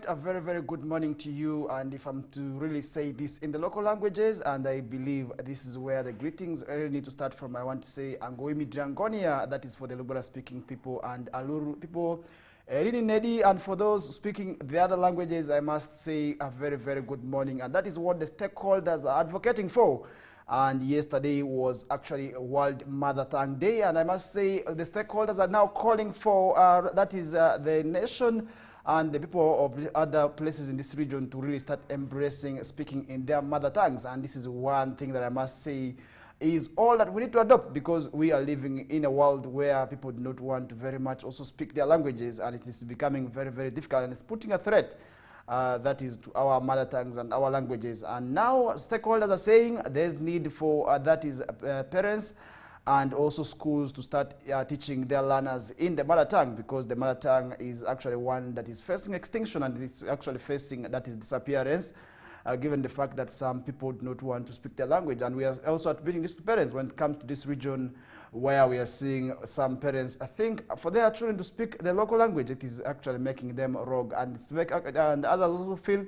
right, a very, very good morning to you. And if I'm to really say this in the local languages, and I believe this is where the greetings really need to start from, I want to say Angoimi Drangonia, that is for the Lugala speaking people, and Aluru people, Rini Nedi, and for those speaking the other languages, I must say a very, very good morning. And that is what the stakeholders are advocating for. And yesterday was actually World Mother Tongue Day, and I must say the stakeholders are now calling for, that is the nation and the people of the other places in this region to really start embracing speaking in their mother tongues. And this is one thing that I must say is all that we need to adopt, because we are living in a world where people do not want to very much also speak their languages, and it is becoming very, very difficult, and it's putting a threat that is to our mother tongues and our languages. And now stakeholders are saying there's need for that is parents and also schools to start teaching their learners in the mother tongue, because the mother tongue is actually one that is facing extinction, and is actually facing that is disappearance, given the fact that some people do not want to speak their language. And we are also admitting this to parents when it comes to this region, where we are seeing some parents, I think, for their children to speak their local language, it is actually making them rogue. And, and others also feel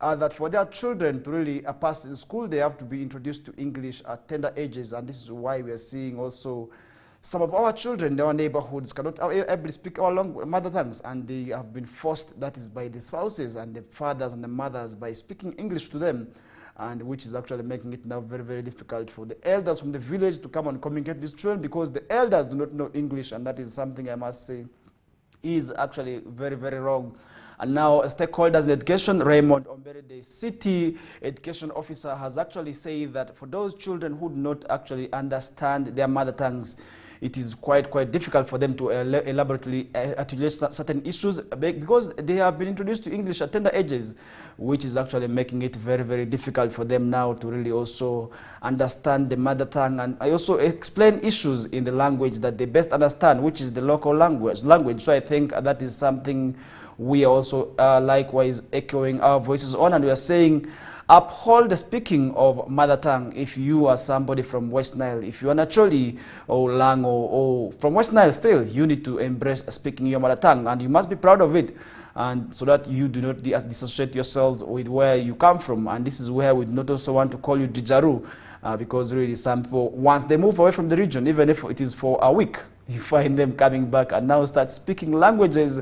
that for their children to really pass in school, they have to be introduced to English at tender ages. And this is why we are seeing also some of our children in our neighborhoods cannot able to speak our mother tongues, and they have been forced, that is by the spouses and the fathers and the mothers, by speaking English to them, and which is actually making it now very, very difficult for the elders from the village to come and communicate with these children, because the elders do not know English, and that is something I must say is actually very, very wrong. And now stakeholders in education, Raymond Ombere, the city education officer, has actually said that for those children who do not actually understand their mother tongues, it is quite difficult for them to elaborately articulate certain issues, because they have been introduced to English at tender ages, which is actually making it very, very difficult for them now to really also understand the mother tongue, and I also explain issues in the language that they best understand, which is the local language. So I think that is something we are also likewise echoing our voices on, and we are saying uphold the speaking of mother tongue. If you are somebody from West Nile, if you are naturally or Lang or from West Nile still, you need to embrace speaking your mother tongue, and you must be proud of it, and so that you do not dissociate yourselves with where you come from. And this is where we do not also want to call you Dijaru, because really some people, once they move away from the region, even if it is for a week, you find them coming back and now start speaking languages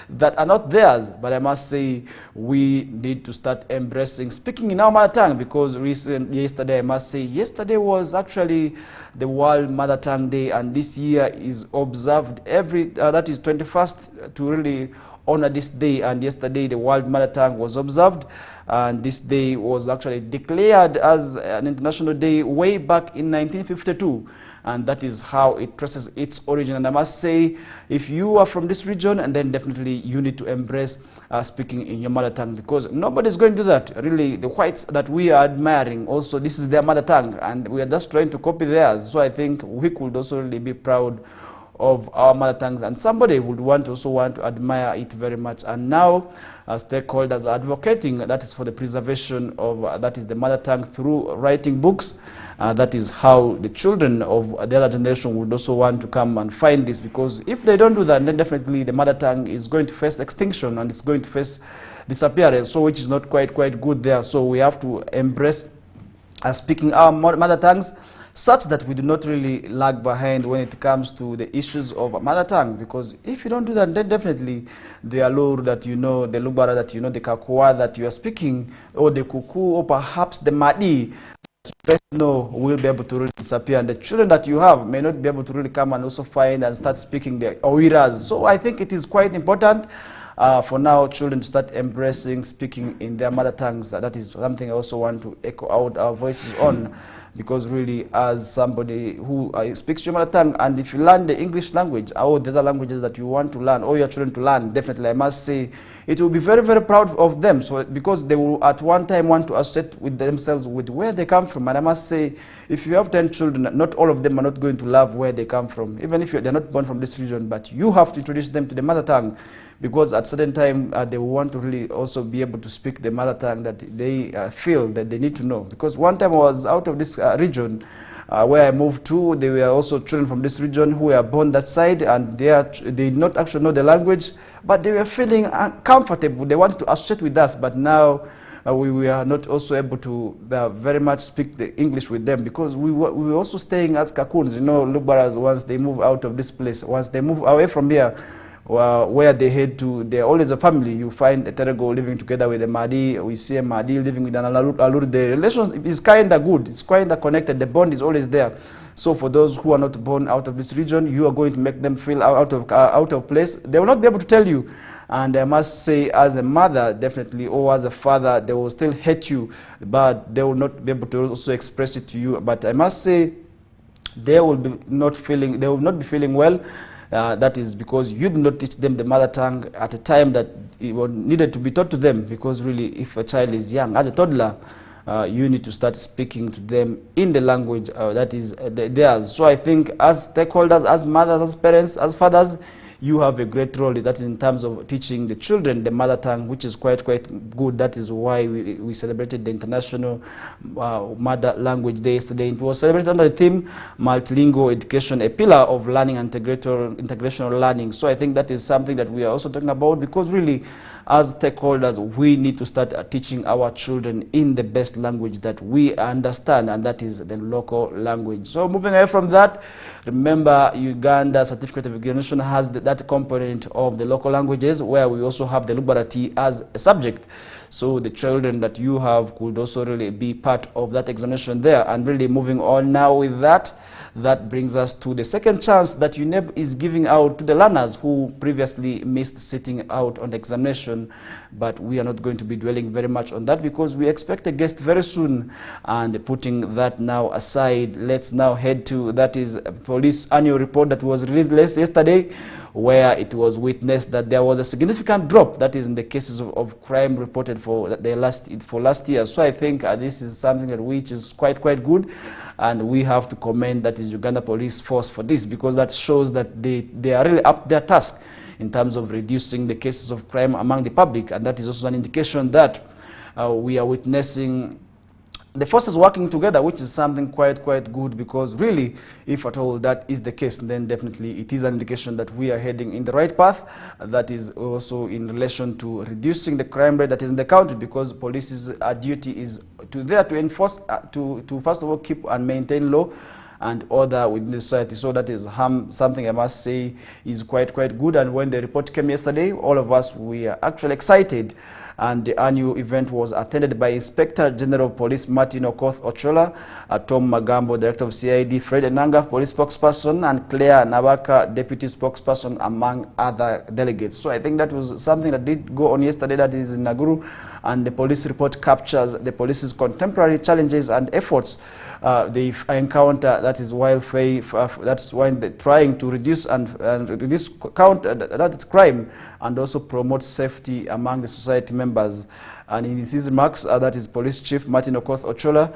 that are not theirs. But I must say, we need to start embracing speaking in our mother tongue, because yesterday, I must say, yesterday was actually the World Mother Tongue Day, and this year is observed every, that is 21st, to really honor this day. And yesterday, the World Mother Tongue was observed, and this day was actually declared as an international day way back in 1952. And that is how it traces its origin. And I must say, if you are from this region, and then definitely you need to embrace speaking in your mother tongue, because nobody's going to do that. Really, the whites that we are admiring, also this is their mother tongue, and we are just trying to copy theirs. So I think we could also really be proud of our mother tongues, and somebody would also want to admire it very much. And now stakeholders are advocating that is for the preservation of that is the mother tongue through writing books. That is how the children of the other generation would also want to come and find this, because if they don't do that, then definitely the mother tongue is going to face extinction, and it's going to face disappearance, so which is not quite good there. So we have to embrace speaking our mother tongues, such that we do not really lag behind when it comes to the issues of mother tongue. Because if you don't do that, then definitely the Alur that you know, the Lubara that you know, the Kakua that you are speaking, or the Kuku, or perhaps the Madi, will be able to really disappear, and the children that you have may not be able to really come and also find and start speaking the Oiras. So I think it is quite important for now children to start embracing speaking in their mother tongues. That is something I also want to echo out our voices on, because really, as somebody who speaks your mother tongue, and if you learn the English language or the other languages that you want to learn, or your children to learn, definitely I must say it will be very, very proud of them. So because they will at one time want to associate with themselves with where they come from. And I must say, if you have 10 children, not all of them are not going to love where they come from, even if they're not born from this region. But you have to introduce them to the mother tongue, because at certain time they will want to really also be able to speak the mother tongue that they feel that they need to know. Because one time I was out of this region. Where I moved to, they were also children from this region who were born that side, and they did not actually know the language, but they were feeling comfortable. They wanted to associate with us, but now we are not also able to very much speak the English with them, because we were also staying as Kakuns. You know, Lubaras, once they move out of this place, once they move away from here, where they head to, they're always a family. You find a Terego living together with a Madi, we see a Madi living with an Alur. The relation is kind of good, it's kind of connected, the bond is always there. So for those who are not born out of this region, you are going to make them feel out of place. They will not be able to tell you. And I must say, as a mother, definitely, or as a father, they will still hate you, but they will not be able to also express it to you. But I must say, they will not be feeling well. That is because you did not teach them the mother tongue at a time that it needed to be taught to them, because really, if a child is young, as a toddler, you need to start speaking to them in the language that is theirs. So I think as stakeholders, as mothers, as parents, as fathers, you have a great role. That is in terms of teaching the children the mother tongue, which is quite good. That is why we celebrated the International Mother Language Day yesterday. It was celebrated under the theme Multilingual Education, a pillar of learning and integrational learning. So I think that is something that we are also talking about, because really, as stakeholders, we need to start teaching our children in the best language that we understand, and that is the local language. So moving away from that, remember, Uganda Certificate of Examination has that component of the local languages, where we also have the Lubarati as a subject. So the children that you have could also really be part of that examination there. And really moving on now with that, that brings us to the second chance that UNEB is giving out to the learners who previously missed sitting out on the examination. But we are not going to be dwelling very much on that, because we expect a guest very soon. And putting that now aside, let's now head to, that is, a police annual report that was released yesterday, where it was witnessed that there was a significant drop, that is in the cases of crime reported for last year. So I think this is something that which is quite good, and we have to commend that is Uganda Police Force for this, because that shows that they are really up to their task in terms of reducing the cases of crime among the public. And that is also an indication that we are witnessing the forces working together, which is something quite good, because really, if at all that is the case, then definitely it is an indication that we are heading in the right path. That is also in relation to reducing the crime rate that is in the country, because police's duty is there to enforce, to first of all keep and maintain law and order within the society. So that is something I must say is quite good. And when the report came yesterday, all of us, we are actually excited. And the annual event was attended by Inspector General of Police Martin Okoth Ochola, Tom Magambo, Director of CID, Fred Enanga, Police Spokesperson, and Claire Nabaka, Deputy Spokesperson, among other delegates. So I think that was something that did go on yesterday, that is in Naguru, and the police report captures the police's contemporary challenges and efforts they encounter. That is that's why they're trying to reduce reduce crime, and also promote safety among the society members. And in his remarks, that is Police Chief Martin Okoth Ochola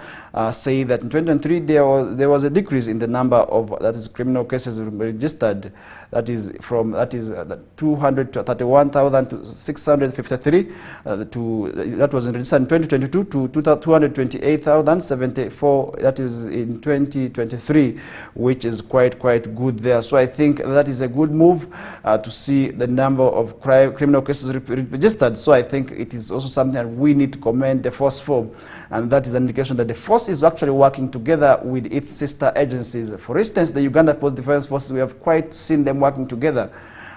say that in 2023 there was a decrease in the number of criminal cases registered. That is from 231,000 to 653. That was registered in 2022 to 228,074. That is in 2023, which is quite good there. So I think that is a good move to see the number of criminal cases registered. So I think it is also something that we need to commend the force for, and that is an indication that the force is actually working together with its sister agencies. For instance, the Uganda Post Defense Forces, we have quite seen them working together,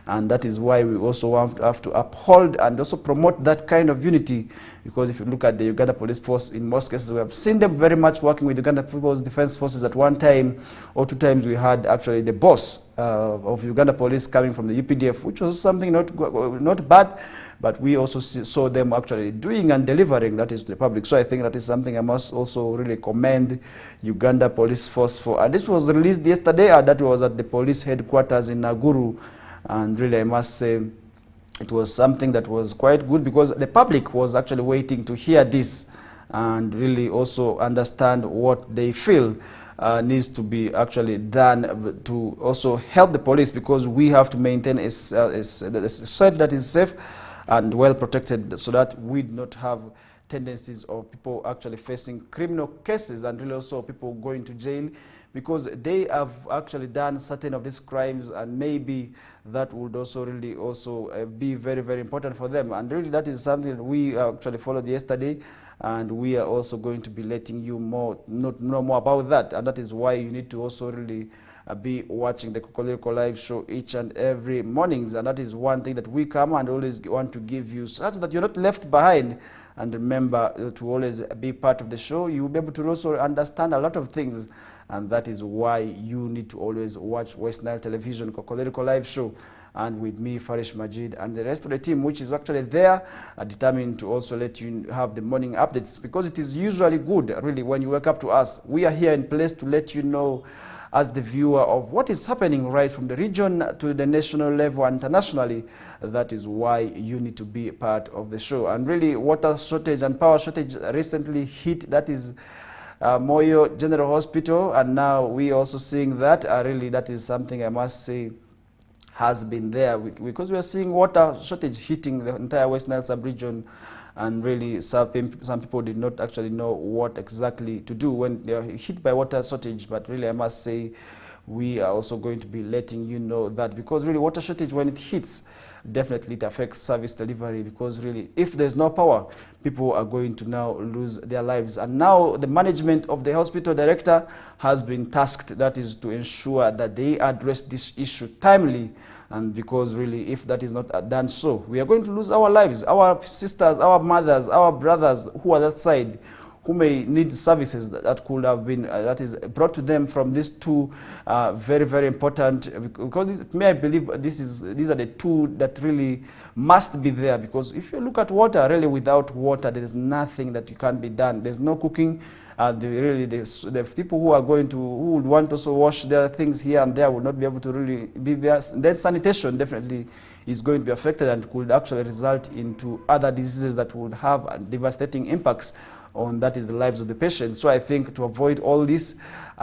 and that is why we also have to uphold and also promote that kind of unity, because if you look at the Uganda Police Force, in most cases we have seen them very much working with Uganda People's Defense Forces. At one time or two times we had actually the boss of Uganda Police coming from the UPDF, which was something not bad, but we also saw them actually doing and delivering, that is, to the public. So I think that is something I must also really commend Uganda Police Force for. And this was released yesterday, that was at the police headquarters in Naguru. And really, I must say, it was something that was quite good, because the public was actually waiting to hear this and really also understand what they feel needs to be actually done to also help the police, because we have to maintain a society that is safe and well protected, so that we do not have tendencies of people actually facing criminal cases and really also people going to jail because they have actually done certain of these crimes, and maybe that would also really also be very, very important for them. And really that is something that we actually followed yesterday, and we are also going to be letting you know more about that. And that is why you need to also really be watching the Kokoliriko live show each and every mornings. And that is one thing that we come and always want to give you, such that you're not left behind. And remember to always be part of the show. You will be able to also understand a lot of things, and that is why you need to always watch West Nile Television Kokoliriko live show. And with me, Farish Majid, and the rest of the team, which is actually there, are determined to also let you have the morning updates, because it is usually good, really, when you wake up to us. We are here in place to let you know, as the viewer, of what is happening right from the region to the national level and internationally. That is why you need to be part of the show. And really, water shortage and power shortage recently hit, that is Moyo General Hospital, and now we also seeing that. Really, that is something I must say has been there, because we are seeing water shortage hitting the entire West Nile sub-region. And really, some people did not actually know what exactly to do when they are hit by water shortage. But really, I must say, we are also going to be letting you know that, because really water shortage, when it hits, definitely it affects service delivery, because really if there's no power, people are going to now lose their lives. And now the management of the hospital director has been tasked, that is to ensure that they address this issue timely. And because really, if that is not done so, we are going to lose our lives, our sisters, our mothers, our brothers who are that side, who may need services that could have been that is brought to them from these two very, very important, because I believe these are the two that really must be there. Because if you look at water, really without water there is nothing that can be done. There's no cooking. The people who are going to, who would want to also wash their things here and there, will not be able to really be there. Then sanitation definitely is going to be affected, and could actually result into other diseases that would have devastating impacts on, that is, the lives of the patients. So I think to avoid all this,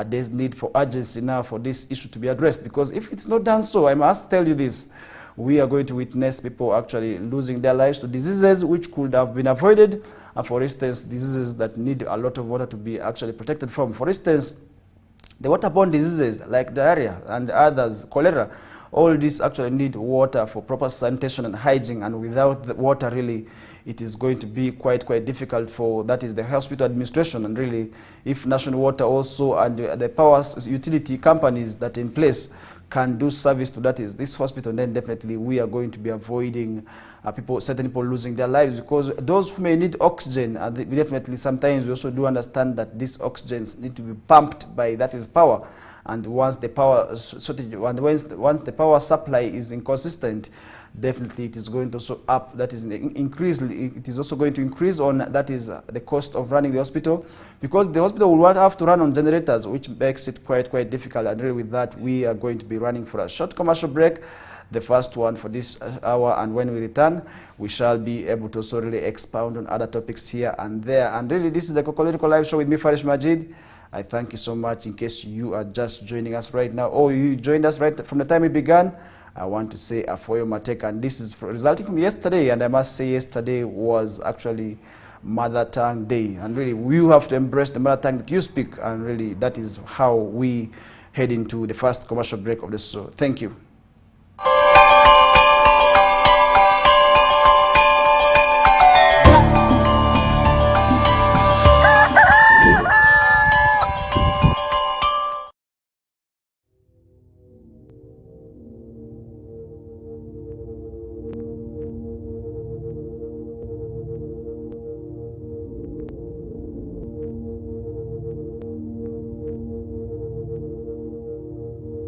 there's need for urgency now for this issue to be addressed, because if it's not done so, I must tell you this, we are going to witness people actually losing their lives to diseases which could have been avoided. For instance, diseases that need a lot of water to be actually protected from. For instance, the waterborne diseases like diarrhea and others, cholera, all these actually need water for proper sanitation and hygiene. And without the water, really, it is going to be quite difficult for, that is, the hospital administration. And really, if National Water also and the power utility companies that are in place can do service to, that is, this hospital, then definitely we are going to be avoiding certain people losing their lives. Because those who may need oxygen, definitely sometimes we also do understand that these oxygens need to be pumped by, that is, power. And once the power shortage, and once the power supply is inconsistent, definitely it is going to also up, that is, increase. It is also going to increase on, that is, the cost of running the hospital, because the hospital will have to run on generators, which makes it quite difficult. And really with that, we are going to be running for a short commercial break, the first one for this hour, and when we return, we shall be able to also really expound on other topics here and there. And really, this is the Kokoliriko live show with me, Farish Majid. I thank you so much. In case you are just joining us right now, or you joined us right from the time we began, I want to say Afoyo Mateka, and this is resulting from yesterday. And I must say, yesterday was actually Mother Tongue Day, and really you have to embrace the mother tongue that you speak, and really that is how we head into the first commercial break of the show. Thank you.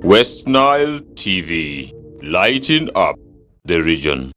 West Nile TV, lighting up the region.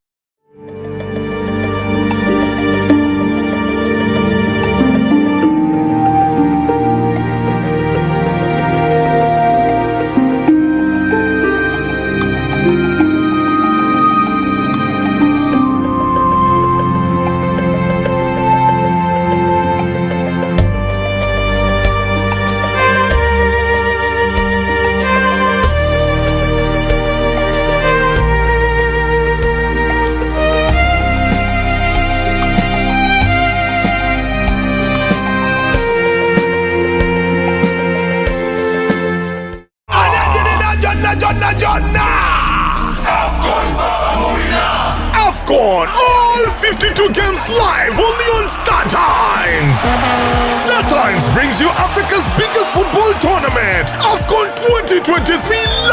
52 games live only on Star Times. Star Times brings you Africa's biggest football tournament, AFCON 2023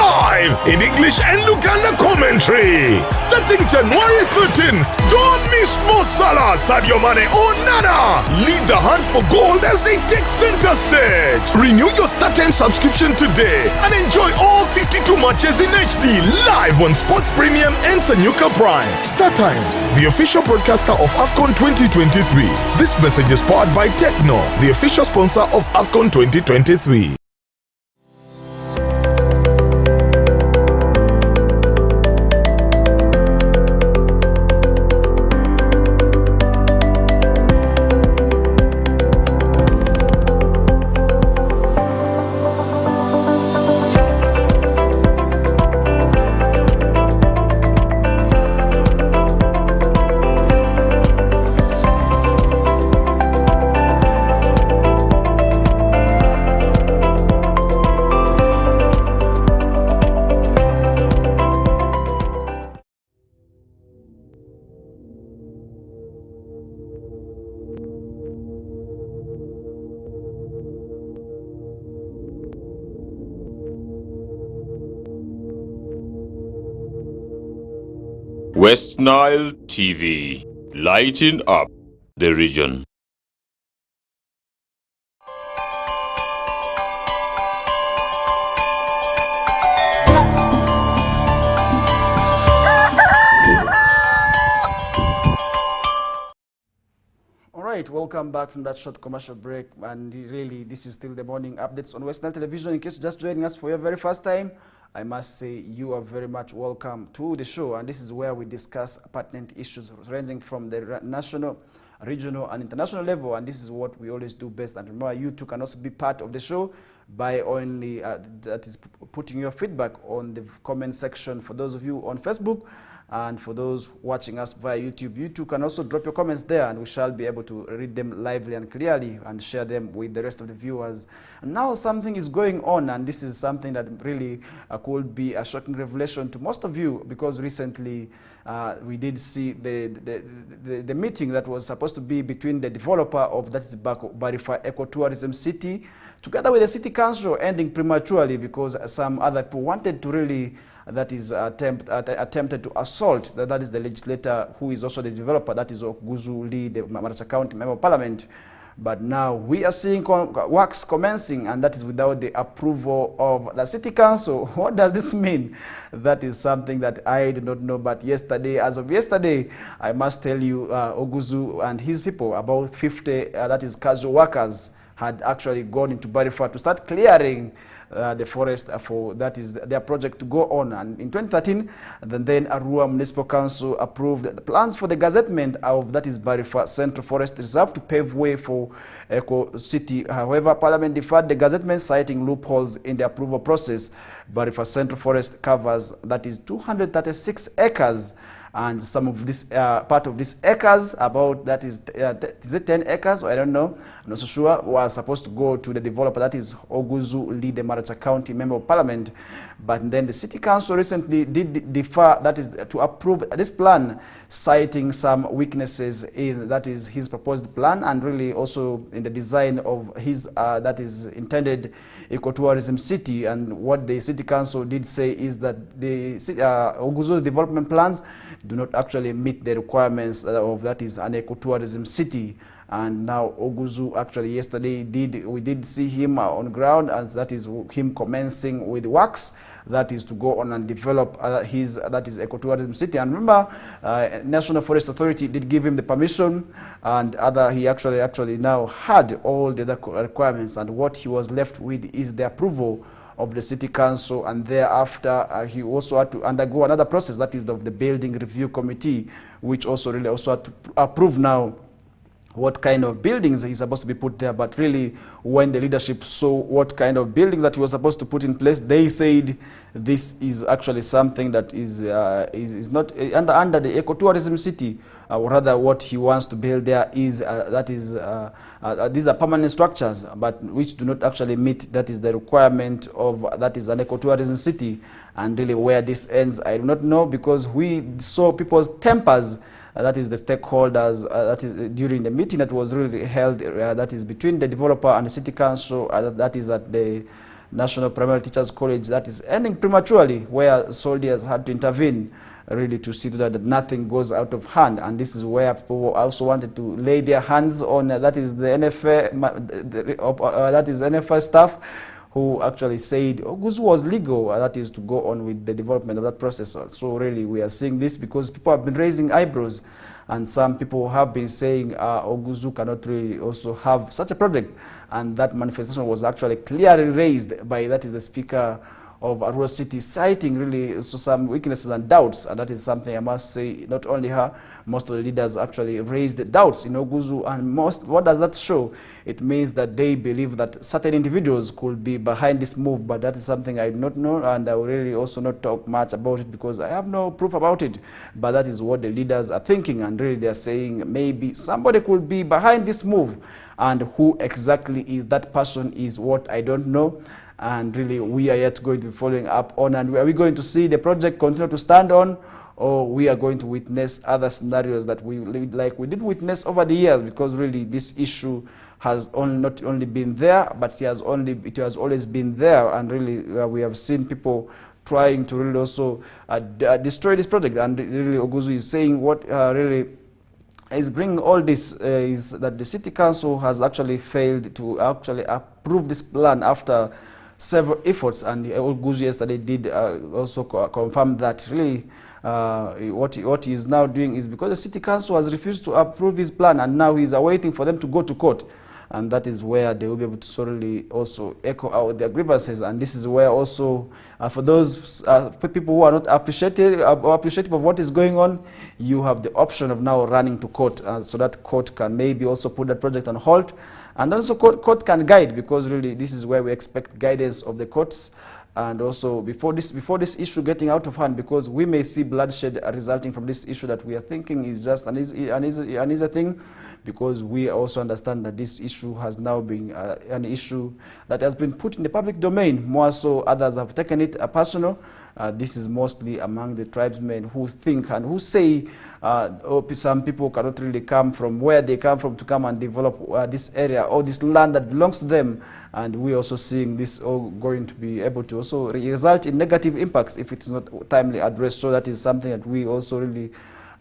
live in English and Luganda commentary. Starting January 13th, don't miss Mo Salah, Sadio Mane or Nana. Lead the hunt for gold as they take center stage. Renew your Star Times subscription today and enjoy all 52 matches in HD live on Sports Premium and Sanyuka Prime. Star Times, the official broadcaster of AFCON 2023. This message is powered by Techno, the official sponsor of AFCON 2023. West Nile TV, lighting up the region. All right, welcome back from that short commercial break. And really, this is still the morning updates on West Nile Television. In case you're just joining us for your very first time, I must say you are very much welcome to the show. And this is where we discuss pertinent issues ranging from the national, regional, and international level. And this is what we always do best. And remember, you too can also be part of the show by only that is putting your feedback on the comment section for those of you on Facebook. And for those watching us via YouTube, you too can also drop your comments there, and we shall be able to read them lively and clearly and share them with the rest of the viewers. And now something is going on, and this is something that really could be a shocking revelation to most of you, because recently we did see the meeting that was supposed to be between the developer of that is Barifa Ecotourism City together with the city council ending prematurely because some other people wanted to really attempted to assault that is the legislator who is also the developer, that is Oguzu Lee, the Maracha County Member of Parliament. But now we are seeing works commencing, and that is without the approval of the city council. What does this mean? That is something that I do not know. But yesterday, as of yesterday, I must tell you, Oguzu and his people, about 50, that is casual workers, had actually gone into Barifa to start clearing the forest for that is their project to go on. And in 2013, then Arua Municipal Council approved the plans for the gazettement of that is Barifa Central Forest Reserve to pave way for Eco City. However, Parliament deferred the gazettement, citing loopholes in the approval process. Barifa Central Forest covers that is 236 acres. And some of this part of these acres, about that is it 10 acres? Or I don't know. I'm not so sure. Was supposed to go to the developer, that is Oguzu Lee, the Maracha County Member of Parliament. But then the City Council recently did defer, that is to approve this plan, citing some weaknesses in that is his proposed plan, and really also in the design of his that is intended ecotourism city. And what the City Council did say is that the Oguzu's development plans do not actually meet the requirements of that is an ecotourism city. And now Oguzu actually yesterday we did see him on ground, and that is him commencing with works that is to go on and develop his that is ecotourism city. And remember, National Forest Authority did give him the permission, and he actually now had all the requirements, and what he was left with is the approval of the City Council. And thereafter he also had to undergo another process, that is of the Building Review Committee, which also really also had to approve now what kind of buildings he's supposed to be put there. But really, when the leadership saw what kind of buildings that he was supposed to put in place, they said this is actually something that is not under the ecotourism city, or rather what he wants to build there is these are permanent structures, but which do not actually meet that is the requirement of that is an ecotourism city. And really where this ends, I do not know, because we saw people's tempers that is the stakeholders, that is during the meeting that was really held, that is between the developer and the city council, that is at the National Primary Teachers College, that is ending prematurely, where soldiers had to intervene really to see that nothing goes out of hand. And this is where people also wanted to lay their hands on, that is the NFA, that is NFA staff, who actually said Oguzu was legal, that is to go on with the development of that process. So really we are seeing this because people have been raising eyebrows, and some people have been saying Oguzu cannot really also have such a project, and that manifestation was actually clearly raised by, that is the Speaker of Arua City, citing really also some weaknesses and doubts, and that is something I must say, not only her, most of the leaders actually raised doubts in Oguzu, and what does that show? It means that they believe that certain individuals could be behind this move, but that is something I do not know, and I will really also not talk much about it because I have no proof about it, but that is what the leaders are thinking, and really they are saying maybe somebody could be behind this move, and who exactly is that person is what I don't know. And really we are yet going to be following up on, and are we going to see the project continue to stand on, or we are going to witness other scenarios that we did witness over the years, because really this issue has not only been there, but it has always been there, and really we have seen people trying to really also destroy this project. And really Oguzu is saying what really is bringing all this is that the city council has actually failed to actually approve this plan after several efforts, and Oguzu yesterday did also confirm that really what he is now doing is because the city council has refused to approve his plan, and now he is awaiting for them to go to court, and that is where they will be able to solely also echo out their grievances. And this is where also for those people who are not appreciative of what is going on, you have the option of now running to court, so that court can maybe also put that project on hold. And also court can guide, because really this is where we expect guidance of the courts, and also before this issue getting out of hand, because we may see bloodshed resulting from this issue that we are thinking is just an easy thing, because we also understand that this issue has now been an issue that has been put in the public domain. More so, others have taken it personal. This is mostly among the tribesmen who think and who say some people cannot really come from where they come from to come and develop this area or this land that belongs to them. And we also seeing this all going to be able to also result in negative impacts if it is not timely addressed. So that is something that we also really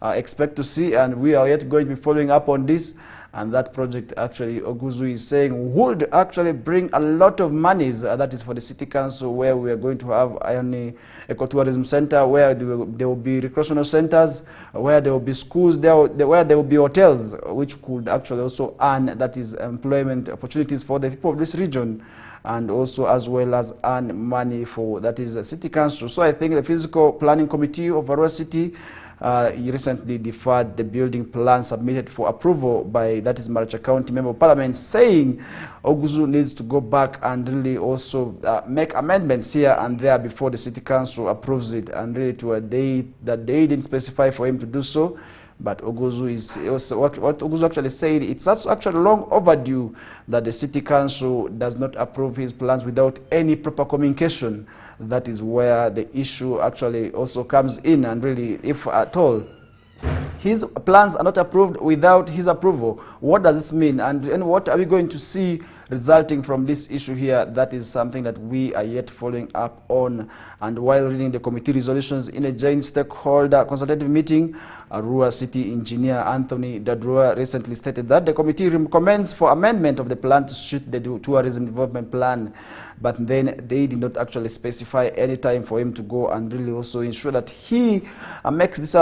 expect to see, and we are yet going to be following up on this. And that project actually Oguzu is saying would actually bring a lot of monies, that is for the city council, where we are going to have an ecotourism center, where there will be recreational centers, where there will be schools, where there will be hotels, which could actually also earn, that is employment opportunities for the people of this region, and also as well as earn money for, that is, the city council. So I think the physical planning committee of Arua City he recently deferred the building plan submitted for approval by, that is, Maracha County Member of Parliament, saying Oguzu needs to go back and really also make amendments here and there before the city council approves it, and really to a date that they didn't specify for him to do so. But Oguzu is also, what Oguzu actually said, it's actually long overdue that the city council does not approve his plans without any proper communication. That is where the issue actually also comes in, and really, if at all his plans are not approved without his approval, what does this mean, and what are we going to see resulting from this issue here? That is something that we are yet following up on. And while reading the committee resolutions in a joint stakeholder consultative meeting, Arua City Engineer Anthony Dadrua recently stated that the committee recommends for amendment of the plan to suit the tourism development plan, but then they did not actually specify any time for him to go and really also ensure that he makes this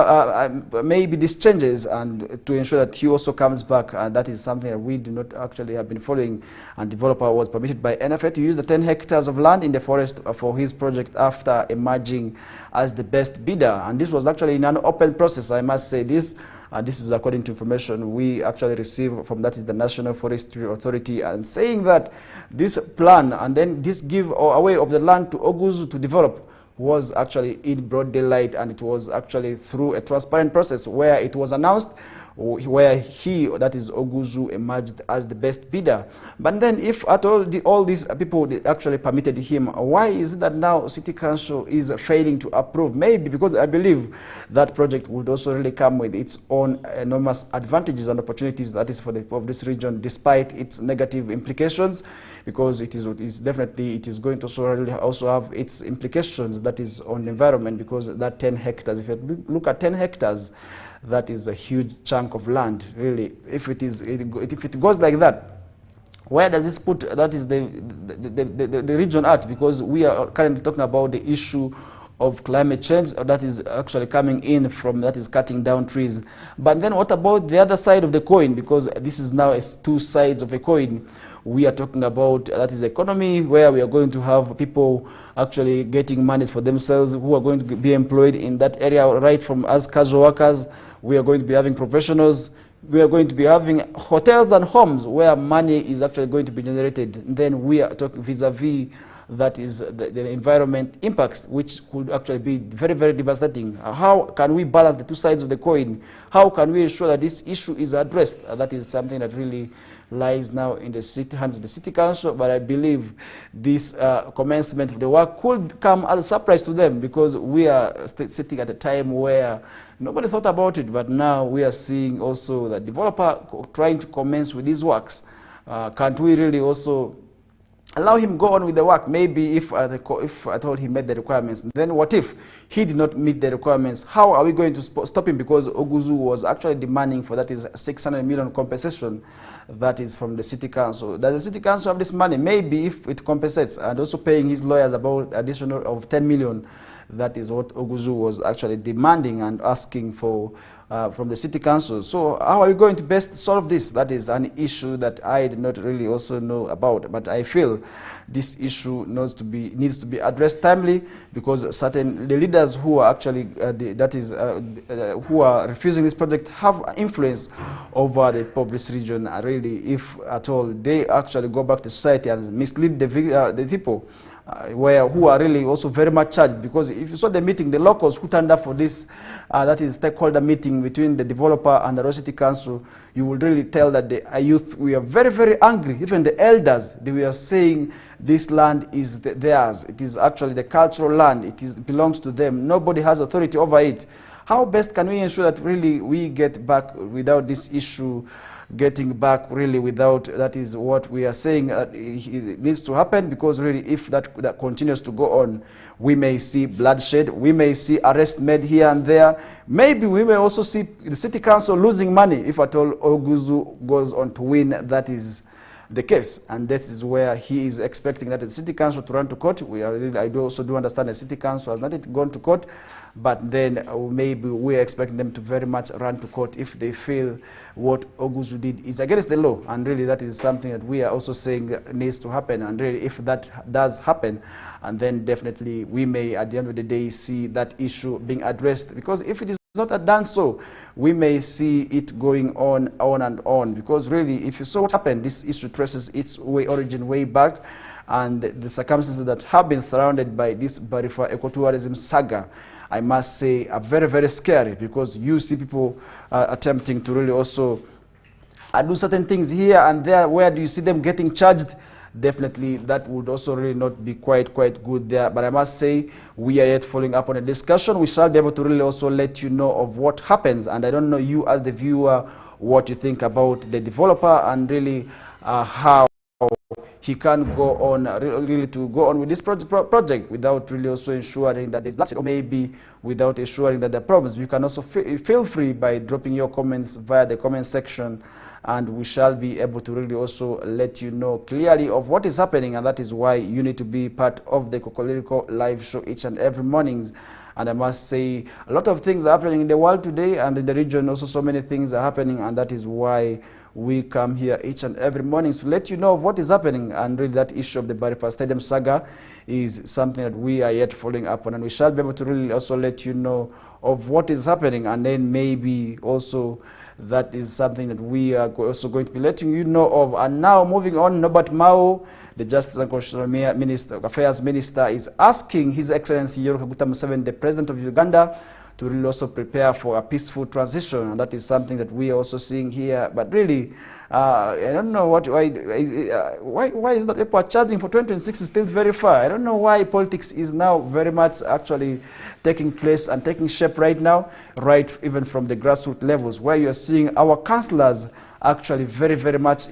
maybe these changes, and to ensure that he also comes back. And that is something that we do not actually have been following. And developer was permitted by NFA to use the 10 hectares of land in the forest for his project after emerging as the best bidder. And this was actually in an open process, I must say this. This is according to information we actually received from, that is, the National Forestry Authority, and saying that this plan and then this give away of the land to Oguzu to develop was actually in broad daylight, and it was actually through a transparent process where it was announced where he, that is Oguzu, emerged as the best bidder. But then if at all these people actually permitted him, why is it that now City Council is failing to approve? Maybe because I believe that project would also really come with its own enormous advantages and opportunities, that is for this region, despite its negative implications, because it is going to also have its implications, that is on the environment, because that 10 hectares, if you look at 10 hectares, that is a huge chunk of land, really. If it goes like that, where does this put, that is the region at? Because we are currently talking about the issue of climate change that is actually coming in from, that is cutting down trees. But then what about the other side of the coin? Because this is now two sides of a coin. We are talking about, that is economy, where we are going to have people actually getting monies for themselves who are going to be employed in that area, right from as casual workers. We are going to be having professionals. We are going to be having hotels and homes where money is actually going to be generated. And then we are talking vis-a-vis, that is the environment impacts, which could actually be very, very devastating. How can we balance the two sides of the coin? How can we ensure that this issue is addressed? That is something that really lies now in the hands of the City Council, but I believe this commencement of the work could come as a surprise to them, because we are sitting at a time where nobody thought about it, but now we are seeing also the developer trying to commence with these works. Can't we really also allow him go on with the work? Maybe if I told he met the requirements, then what if he did not meet the requirements? How are we going to stop him? Because Oguzu was actually demanding for, that is 600 million compensation, that is from the City Council. Does the City Council have this money? Maybe if it compensates, and also paying his lawyers about additional of 10 million, that is what Oguzu was actually demanding and asking for from the City Council. So how are we going to best solve this? That is an issue that I did not really also know about, but I feel this issue needs to be addressed timely, because the leaders who are actually who are refusing this project have influence over the impoverished region. Really, if at all they actually go back to society and mislead the people, who are really also very much charged. Because if you saw the meeting, the locals who turned up for this, that is stakeholder meeting between the developer and the City Council, you will really tell that the youth, we are very, very angry. Even the elders, they were saying this land is theirs. It is actually the cultural land. It belongs to them. Nobody has authority over it. How best can we ensure that really we get back without this issue getting back, really, without, that is what we are saying it needs to happen? Because really, if that continues to go on, we may see bloodshed, we may see arrests made here and there. Maybe we may also see the City Council losing money if at all Oguzu goes on to win. That is the case, and that is where he is expecting that the City Council to run to court. I also do understand the City Council has not yet gone to court, but then maybe we are expecting them to very much run to court if they feel what Oguzu did is against the law. And really, that is something that we are also saying needs to happen. And really, if that does happen, and then definitely we may at the end of the day see that issue being addressed, because if it is not done so, we may see it going on and on. Because really, if you saw what happened, this issue traces its origin way back, and the circumstances that have been surrounded by this Barifa ecotourism saga, I must say, are very, very scary, because you see people attempting to really also do certain things here and there. Where do you see them getting charged? Definitely that would also really not be quite good there. But I must say, we are yet following up on a discussion. We shall be able to really also let you know of what happens. And I don't know, you as the viewer, what you think about the developer, and really how he can go on, really to go on with this project without really also ensuring that there's bloodshed, or maybe without ensuring that there are problems. You can also feel free by dropping your comments via the comment section, and we shall be able to really also let you know clearly of what is happening. And that is why you need to be part of the Kokoliriko live show each and every mornings. And I must say, a lot of things are happening in the world today, and in the region also so many things are happening, and that is why we come here each and every morning to let you know of what is happening. And really, that issue of the Barifa Stadium saga is something that we are yet following up on, and we shall be able to really also let you know of what is happening. And then maybe also that is something that we are also going to be letting you know of. And now, moving on, Norbert Mao, the Justice and Constitutional Affairs Minister, is asking His Excellency Yoweri Kaguta Museveni, the President of Uganda, to really also prepare for a peaceful transition, and that is something that we are also seeing here. But really, I don't know why is that people are charging for 2026 is still very far. I don't know why politics is now very much actually taking place and taking shape right now, right even from the grassroots levels, where you are seeing our councillors actually very much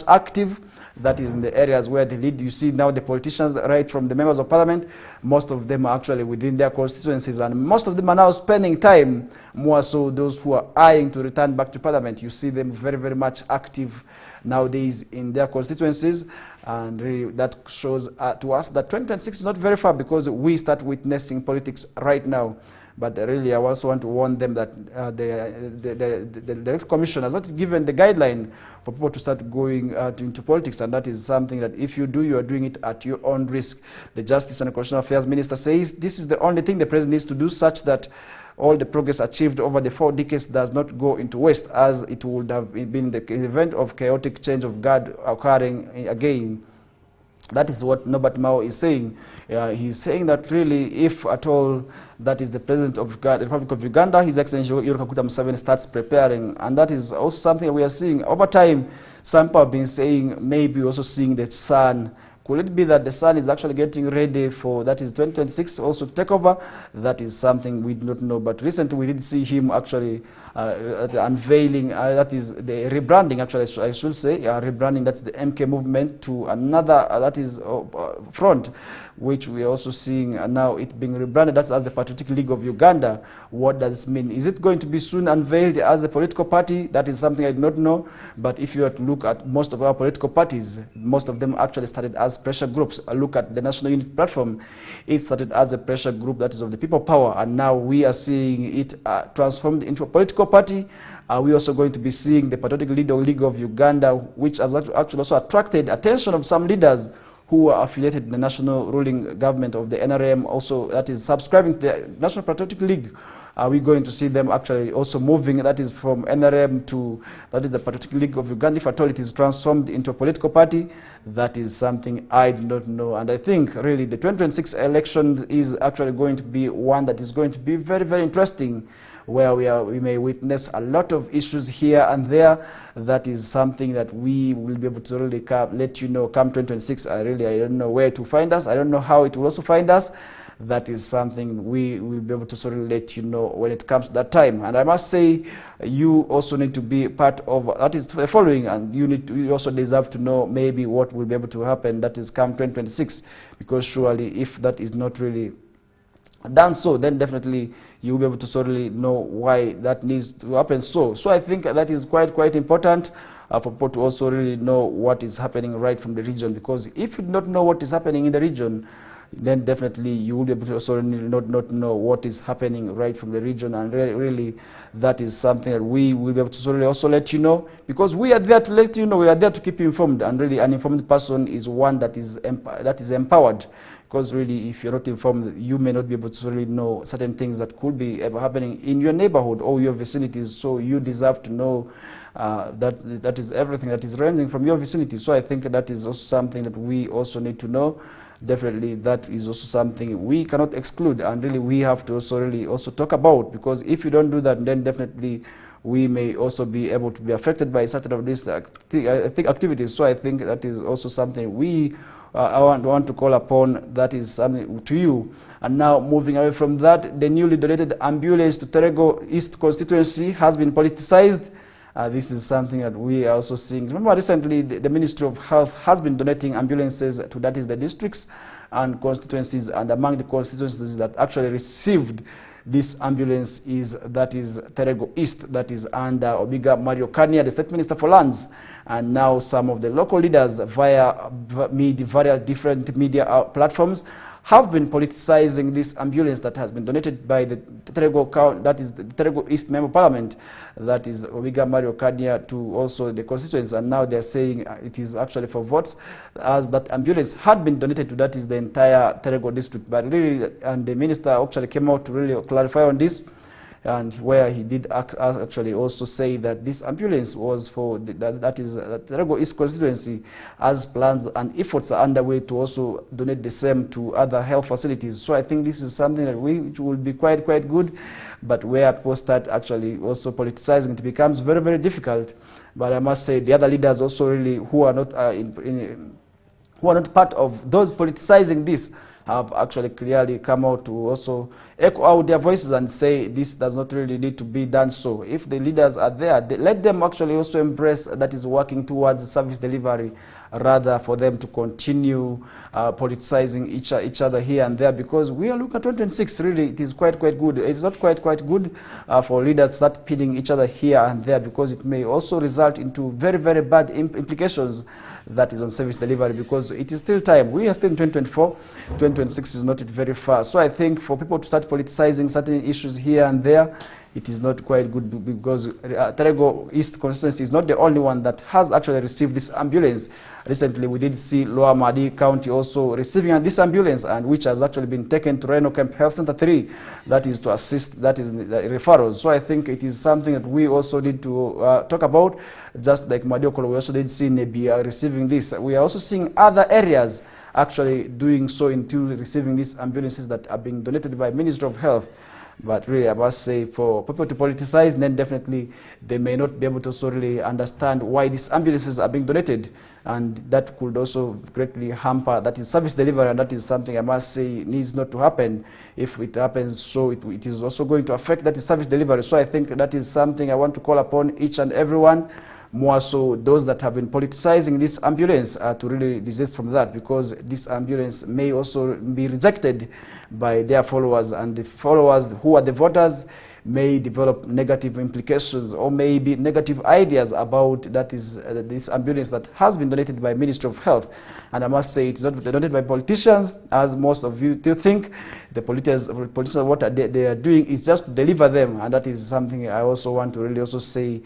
active. That is in the areas where they lead. You see now the politicians, right from the members of parliament, most of them are actually within their constituencies, and most of them are now spending time, more so those who are eyeing to return back to parliament. You see them very much active nowadays in their constituencies, and really that shows to us that 2026 is not very far, because we start witnessing politics right now. But really, I also want to warn them that the Electoral Commission has not given the guideline for people to start going into politics, and that is something that if you do, you are doing it at your own risk. The Justice and Constitutional Affairs Minister says this is the only thing the President needs to do, such that all the progress achieved over the 4 decades does not go into waste, as it would have been the event of chaotic change of guard occurring again. That is what Norbert Mao is saying. He's saying that really, if at all, that is the President of the Republic of Uganda, His Excellency Yoweri Kaguta Museveni, starts preparing. And that is also something we are seeing. Over time, some people have been saying, maybe also seeing the sun. Could it be that the sun is actually getting ready for, that is 2026, also to take over? That is something we do not know. But recently we did see him actually unveiling, that is the rebranding, actually, I should say, rebranding, that's the MK movement to another, that is front, which we are also seeing now it being rebranded. That's as the Patriotic League of Uganda. What does it mean? Is it going to be soon unveiled as a political party? That is something I do not know. But if you were to look at most of our political parties, most of them actually started as pressure groups. Look at the National Unity Platform. It started as a pressure group, that is of the people power, and now we are seeing it transformed into a political party. We're also going to be seeing the Patriotic League of Uganda, which has actually also attracted attention of some leaders who are affiliated to the national ruling government of the NRM, also that is subscribing to the National Patriotic League. Are we going to see them actually also moving, that is from NRM to, that is the Patriotic League of Uganda, if at all it is transformed into a political party? That is something I do not know. And I think really the 2026 election is actually going to be one that is going to be very interesting, where we may witness a lot of issues here and there. That is something that we will be able to really let you know come 2026. I don't know where to find us. I don't know how it will also find us. That is something we will be able to sort of let you know when it comes to that time. And I must say, you also need to be part of that is the following, and you also deserve to know maybe what will be able to happen, that is come 2026, because surely if that is not really done so, then definitely you will be able to certainly know why that needs to happen. So I think that is quite important for people to also really know what is happening right from the region, because if you do not know what is happening in the region, then definitely you will be able to also not know what is happening right from the region. And really that is something that we will be able to certainly also let you know, because we are there to let you know, we are there to keep you informed, and really an informed person is one that is empowered. Because really, if you're not informed, you may not be able to really know certain things that could be happening in your neighborhood or your vicinities. So you deserve to know that is everything that is ranging from your vicinity. So I think that is also something that we also need to know. Definitely, that is also something we cannot exclude, and really we have to also really also talk about. Because if you don't do that, then definitely we may also be able to be affected by certain of these activities. So I think that is also something we I want to call upon, that is something to you. And now moving away from that, the newly donated ambulance to Terego East constituency has been politicized. This is something that we are also seeing. Remember, recently the Ministry of Health has been donating ambulances to, that is the districts and constituencies, and among the constituencies that actually received this ambulance is Terego East, that is under Obiga Mario Kania, the State Minister for Lands. And now some of the local leaders via various different media platforms have been politicizing this ambulance that has been donated by the Terego, that is the Terego East Member Parliament, that is Obiga Mario Kania, to also the constituents. And now they're saying it is actually for votes, as that ambulance had been donated to, that is the entire Terego district. But really, and the minister actually came out to really clarify on this. and where he did actually also say that this ambulance was for that is Terego East constituency, as plans and efforts are underway to also donate the same to other health facilities. So I think this is something that which will be quite good, but where people start actually also politicizing, it becomes very difficult. But I must say the other leaders also really who are not who are not part of those politicizing this have actually clearly come out to also echo out their voices and say this does not really need to be done so. If the leaders are there, let them actually also embrace that is working towards service delivery, rather for them to continue politicizing each other here and there, because we are looking at 2026, really it is quite good. It is not quite good for leaders to start pitting each other here and there, because it may also result into very bad implications that is on service delivery, because it is still time. We are still in 2024. 2026 is not very far. So I think for people to start politicizing certain issues here and there, it is not quite good, because Terego East constituency is not the only one that has actually received this ambulance. Recently, we did see Lower Madi County also receiving this ambulance, and which has actually been taken to Rhino Camp Health Center 3, that is to assist, that is the referrals. So I think it is something that we also need to talk about, just like Madiokolo, we also did see Nebia receiving this. We are also seeing other areas actually doing so into receiving these ambulances that are being donated by Ministry of Health. But really, I must say, for people to politicize, then definitely they may not be able to also really understand why these ambulances are being donated, and that could also greatly hamper that is service delivery, and that is something I must say needs not to happen. If it happens, so it is also going to affect that is service delivery. So I think that is something I want to call upon each and everyone, more so those that have been politicizing this ambulance, to really desist from that, because this ambulance may also be rejected by their followers, and the followers who are the voters may develop negative implications or maybe negative ideas about that is this ambulance that has been donated by Ministry of Health. And I must say, it's not donated by politicians, as most of you do think. The politicians, what they are doing is just to deliver them, and that is something I also want to really also say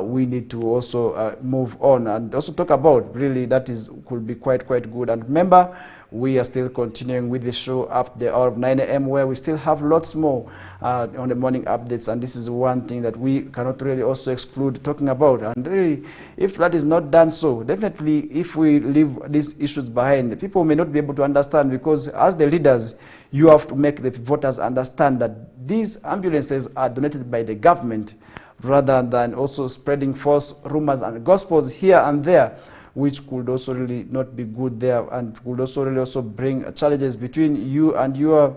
we need to also move on and also talk about. Really, that is could be quite good. And remember, we are still continuing with the show up the hour of 9 a.m. where we still have lots more on the morning updates, and this is one thing that we cannot really also exclude talking about. And really, if that is not done so, definitely if we leave these issues behind, people may not be able to understand, because as the leaders, you have to make the voters understand that these ambulances are donated by the government, rather than also spreading false rumors and gospels here and there, which could also really not be good there, and could also really also bring challenges between you and your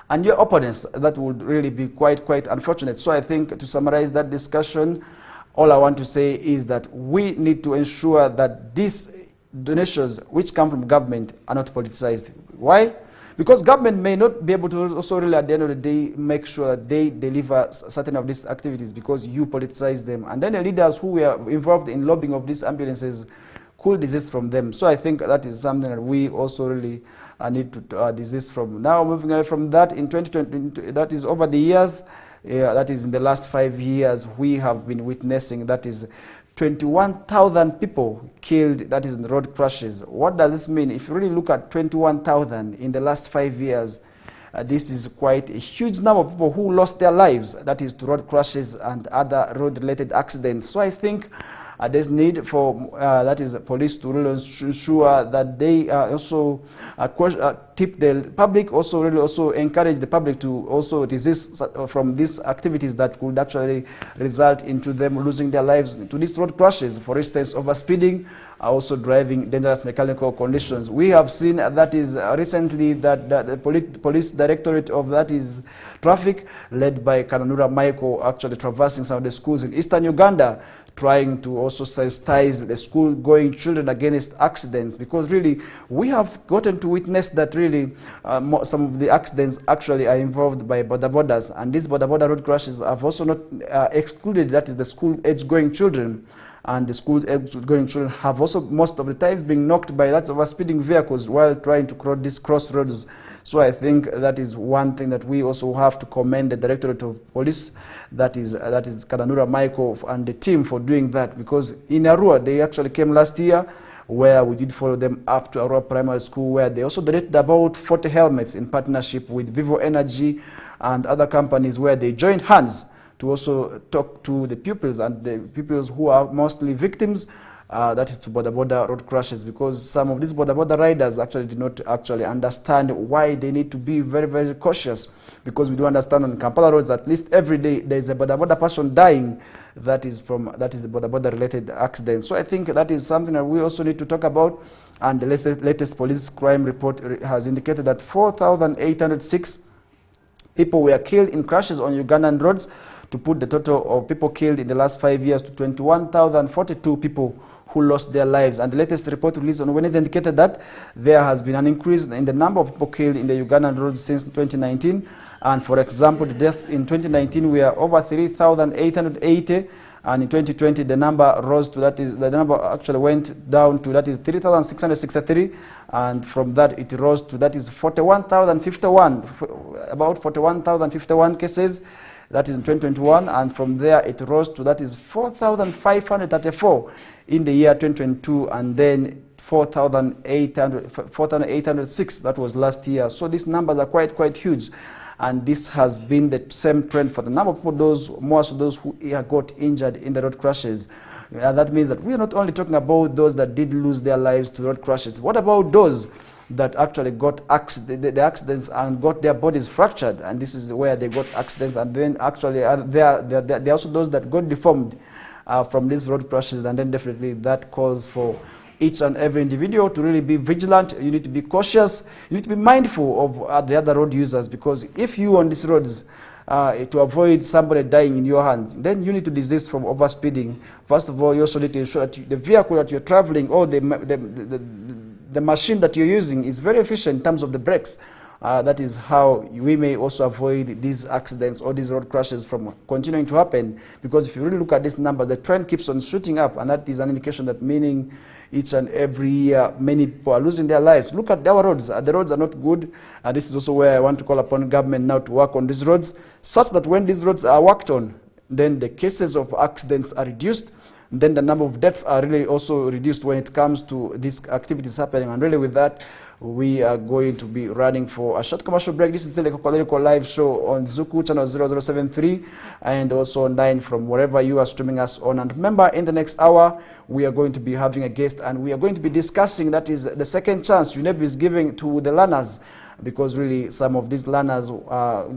opponents. That would really be quite unfortunate. So I think, to summarize that discussion, all I want to say is that we need to ensure that these donations which come from government are not politicized. Why? Because government may not be able to also really at the end of the day make sure that they deliver certain of these activities, because you politicize them. And then the leaders who were involved in lobbying of these ambulances could desist from them. So I think that is something that we also really need to desist from. Now, moving away from that, in 2020, that is over the years, that is in the last 5 years, we have been witnessing, that is 21,000 people killed, that is in road crashes. What does this mean? If you really look at 21,000 in the last 5 years, this is quite a huge number of people who lost their lives, that is to road crashes and other road-related accidents. So I think there's need for that is police to really ensure that they also tip the public, also really also encourage the public to also resist from these activities that could actually result into them losing their lives to these road crashes. For instance, overspeeding, also driving dangerous mechanical conditions. We have seen that is recently that the police directorate of that is traffic, led by Kananura Michael, actually traversing some of the schools in eastern Uganda, trying to also sensitize the school-going children against accidents, because really we have gotten to witness that really some of the accidents actually are involved by border borders, and these border road crashes have also not excluded, that is the school-age-going children. And the school-going children have also most of the times been knocked by lots of speeding vehicles while trying to cross these crossroads. So I think that is one thing that we also have to commend the Directorate of Police, that is Kananura Michael and the team for doing that, because in Arua, they actually came last year, where we did follow them up to Arua Primary School, where they also donated about 40 helmets in partnership with Vivo Energy and other companies where they joined hands to also talk to the pupils, and the pupils who are mostly victims, that is to border road crashes, because some of these border riders actually did not actually understand why they need to be very, very cautious, because we do understand on Kampala roads at least every day there is a border person dying that is a border related accident. So I think that is something that we also need to talk about. And the latest police crime report has indicated that 4,806 people were killed in crashes on Ugandan roads, to put the total of people killed in the last 5 years to 21,042 people who lost their lives. And the latest report released on Wednesday indicated that there has been an increase in the number of people killed in the Ugandan roads since 2019. And for example, the deaths in 2019 were over 3,880. And in 2020, the number rose to, that is, the number actually went down to, that is 3,663. And from that, it rose to, that is 41,051, about 41,051 cases. That is in 2021, and from there it rose to, that is 4,534 in the year 2022, and then 4,806 that was last year. So these numbers are quite huge, and this has been the same trend for the number of people, most of those who got injured in the road crashes. That means that we are not only talking about those that did lose their lives to road crashes. What about those that actually got the accidents and got their bodies fractured? And this is where they got accidents, and then actually there are also those that got deformed from these road crashes. And then definitely that calls for each and every individual to really be vigilant. You need to be cautious. You need to be mindful of the other road users, because if you on these roads to avoid somebody dying in your hands, then you need to desist from overspeeding. First of all, you also need to ensure that the vehicle that you're traveling, or the machine that you're using, is very efficient in terms of the brakes. That is how we may also avoid these accidents or these road crashes from continuing to happen. Because if you really look at these numbers, the trend keeps on shooting up, and that is an indication that meaning each and every year many people are losing their lives. Look at our roads. The roads are not good. This is also where I want to call upon government now to work on these roads, such that when these roads are worked on, then the cases of accidents are reduced. Then the number of deaths are really also reduced when it comes to these activities happening. And really with that, we are going to be running for a short commercial break. This is still the Kokoliriko live show on Zuku channel 0073, and also online from wherever you are streaming us on. And remember, in the next hour, we are going to be having a guest, and we are going to be discussing, that is the second chance UNEP is giving to the learners, because really some of these learners,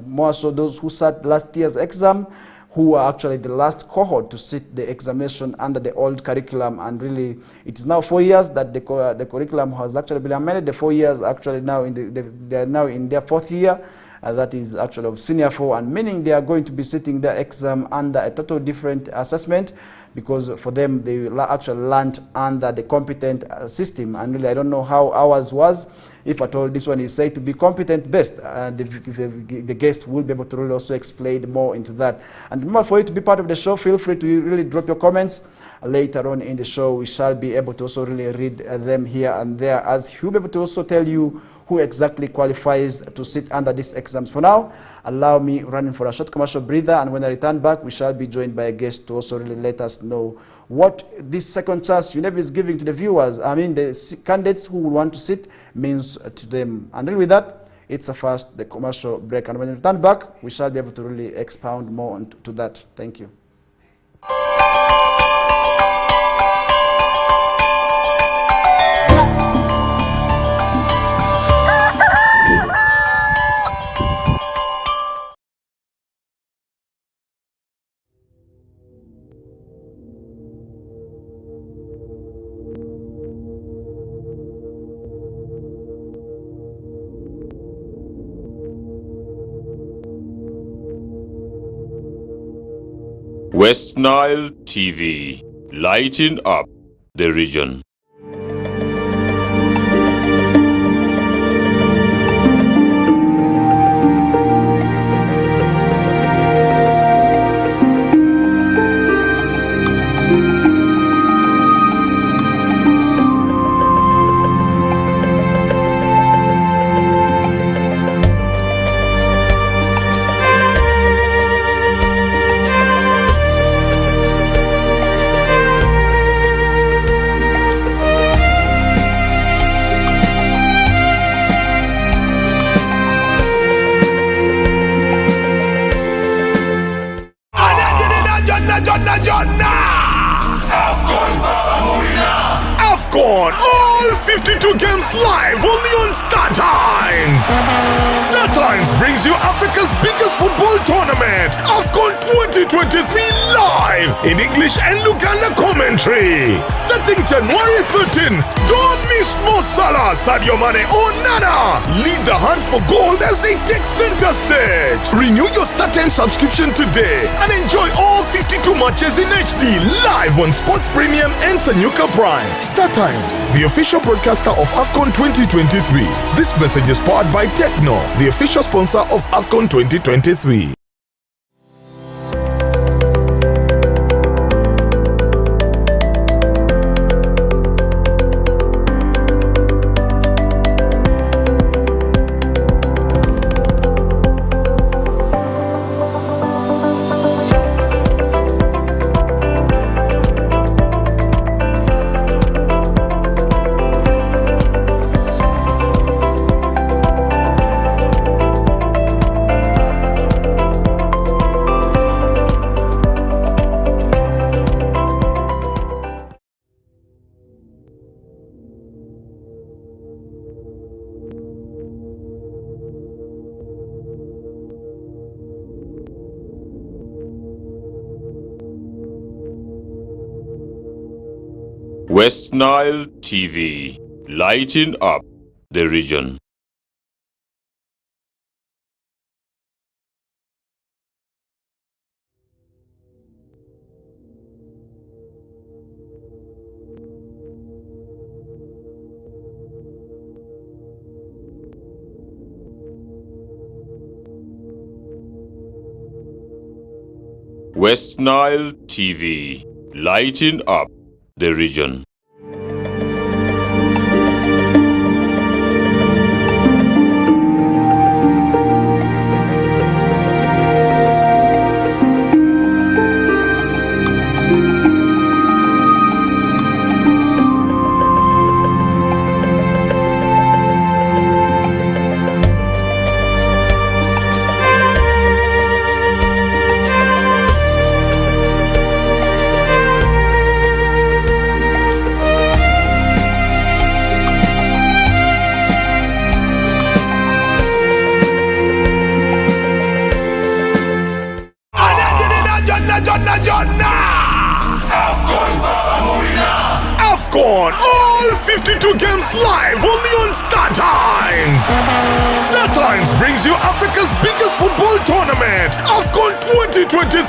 more so those who sat last year's exam, who are actually the last cohort to sit the examination under the old curriculum. And really, it is now 4 years that the curriculum has actually been amended. The 4 years actually now they are now in their 4th year. That is actually of senior 4, and meaning they are going to be sitting their exam under a total different assessment, because for them they actually learned under the competent system. And really, I don't know how ours was. If at all this one is said to be competent based, the guest will be able to really also explain more into that. And remember, for you to be part of the show, feel free to really drop your comments. Later on in the show, we shall be able to also really read them here and there, as he'll be able to also tell you who exactly qualifies to sit under these exams. For now, allow me running for a short commercial breather, and when I return back, we shall be joined by a guest to also really let us know what this second chance UNEP is giving to the viewers, the candidates who want to sit, means to them. And then with that, it's the commercial break. And when we return back, we shall be able to really expound more on to that. Thank you. West Nile TV, lighting up the region. 52 games live only on Star Times. Star Times brings you Africa's biggest football tournament, AFCON 2023 live in English and Luganda commentary. Starting January 13th, don't miss Mo Salah, Sadio Mane or Nana. Lead the hunt for gold as they take center stage. Renew your Star Times subscription today and enjoy all 52 matches in HD live on Sports Premium and Sanyuka Prime. Star Times, the official broadcaster of AFCON 2023. This message is powered by Techno, the official sponsor of AFCON 2023. West Nile TV, lighting up the region. West Nile TV, lighting up the region. AFCON, all 52 games live only on Star Times. Star Times brings you Africa's biggest football tournament, AFCON 2023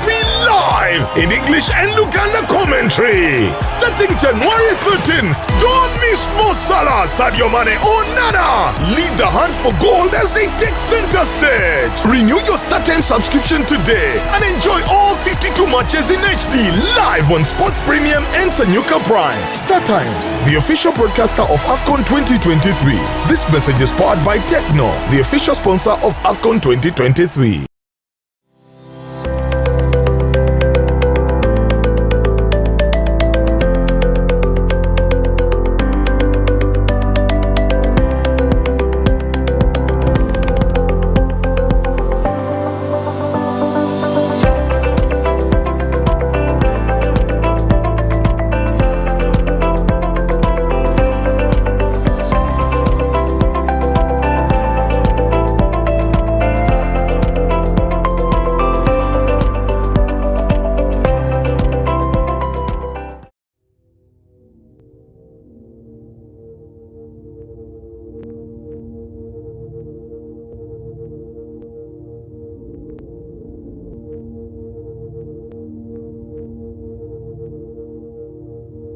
live in English and Luganda commentary. Starting January 13th, don't miss Mo Salah, Sadio Mane or Nana. Lead the hunt for gold as they take center stage. Renew your Star Times subscription today and enjoy all 52 matches in HD live on Sports Premium and Sanyuka Prime. Star Times, the official broadcaster of AFCON 2023. This message is powered by Techno, the official sponsor of AFCON 2023.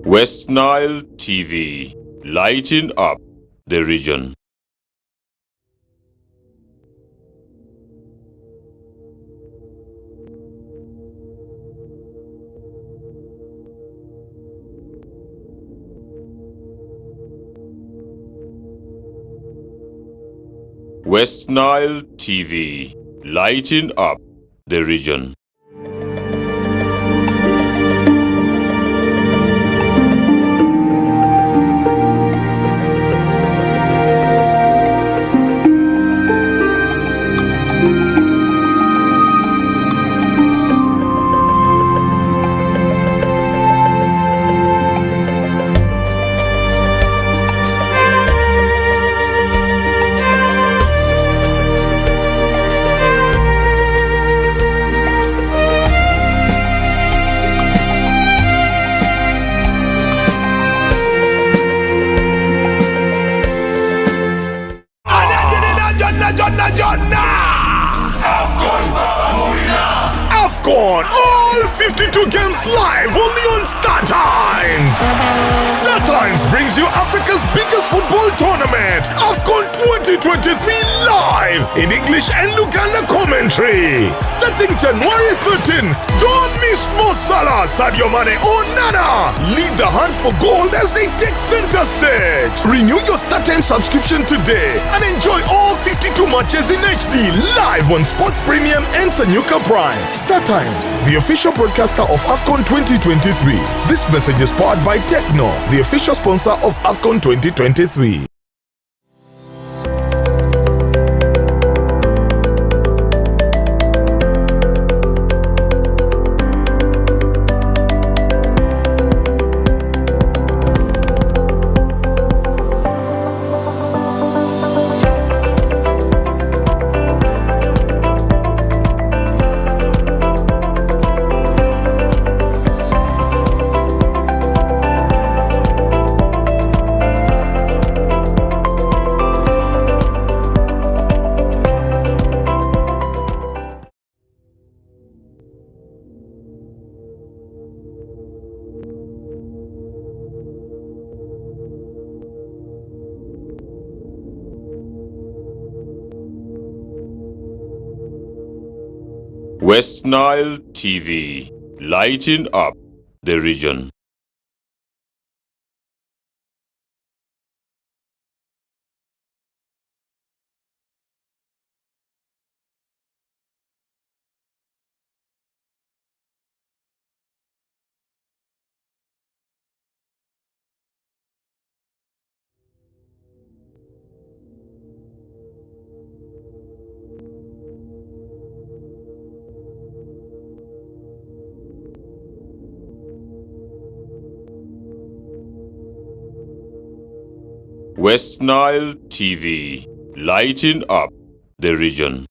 West Nile TV, lighting up the region. West Nile TV, lighting up the region. 52 games live only on Star Times. Star Times brings you Africa's biggest football tournament, AFCON 2023 live in English and Luganda commentary. Starting January 13, don't miss Mo Salah, Sadio Mane or Nana. Lead the hunt for gold as they take center stage. Renew your Star Times subscription today and enjoy all 52 matches in HD live on Sports Premium and Sanyuka Prime. Star Times, the official broadcaster of AFCON 2023. This message is powered by Techno, the official sponsor of AFCON 2023. West Nile TV, lighting up the region. West Nile TV, lighting up the region.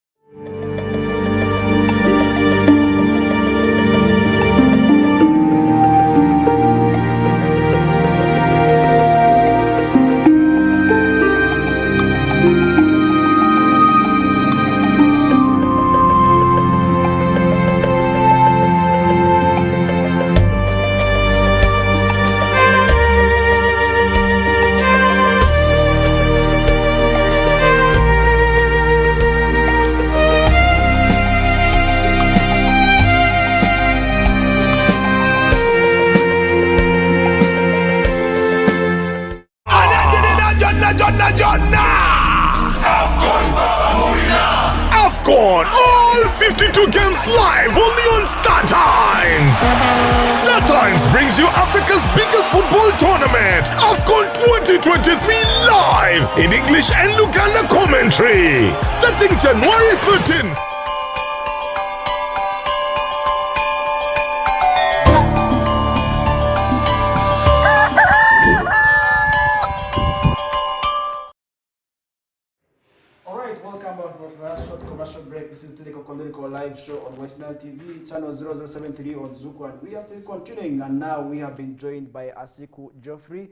AFCON, all 52 games live only on Star Times. Star Times brings you Africa's biggest football tournament, AFCON 2023 live in English and Luganda commentary. Starting January 13. Welcome back for the last short commercial break. This is the Kokoliriko live show on West Nile TV, channel 0073 on Zuku, and we are still continuing. And now we have been joined by Asiku Geoffrey.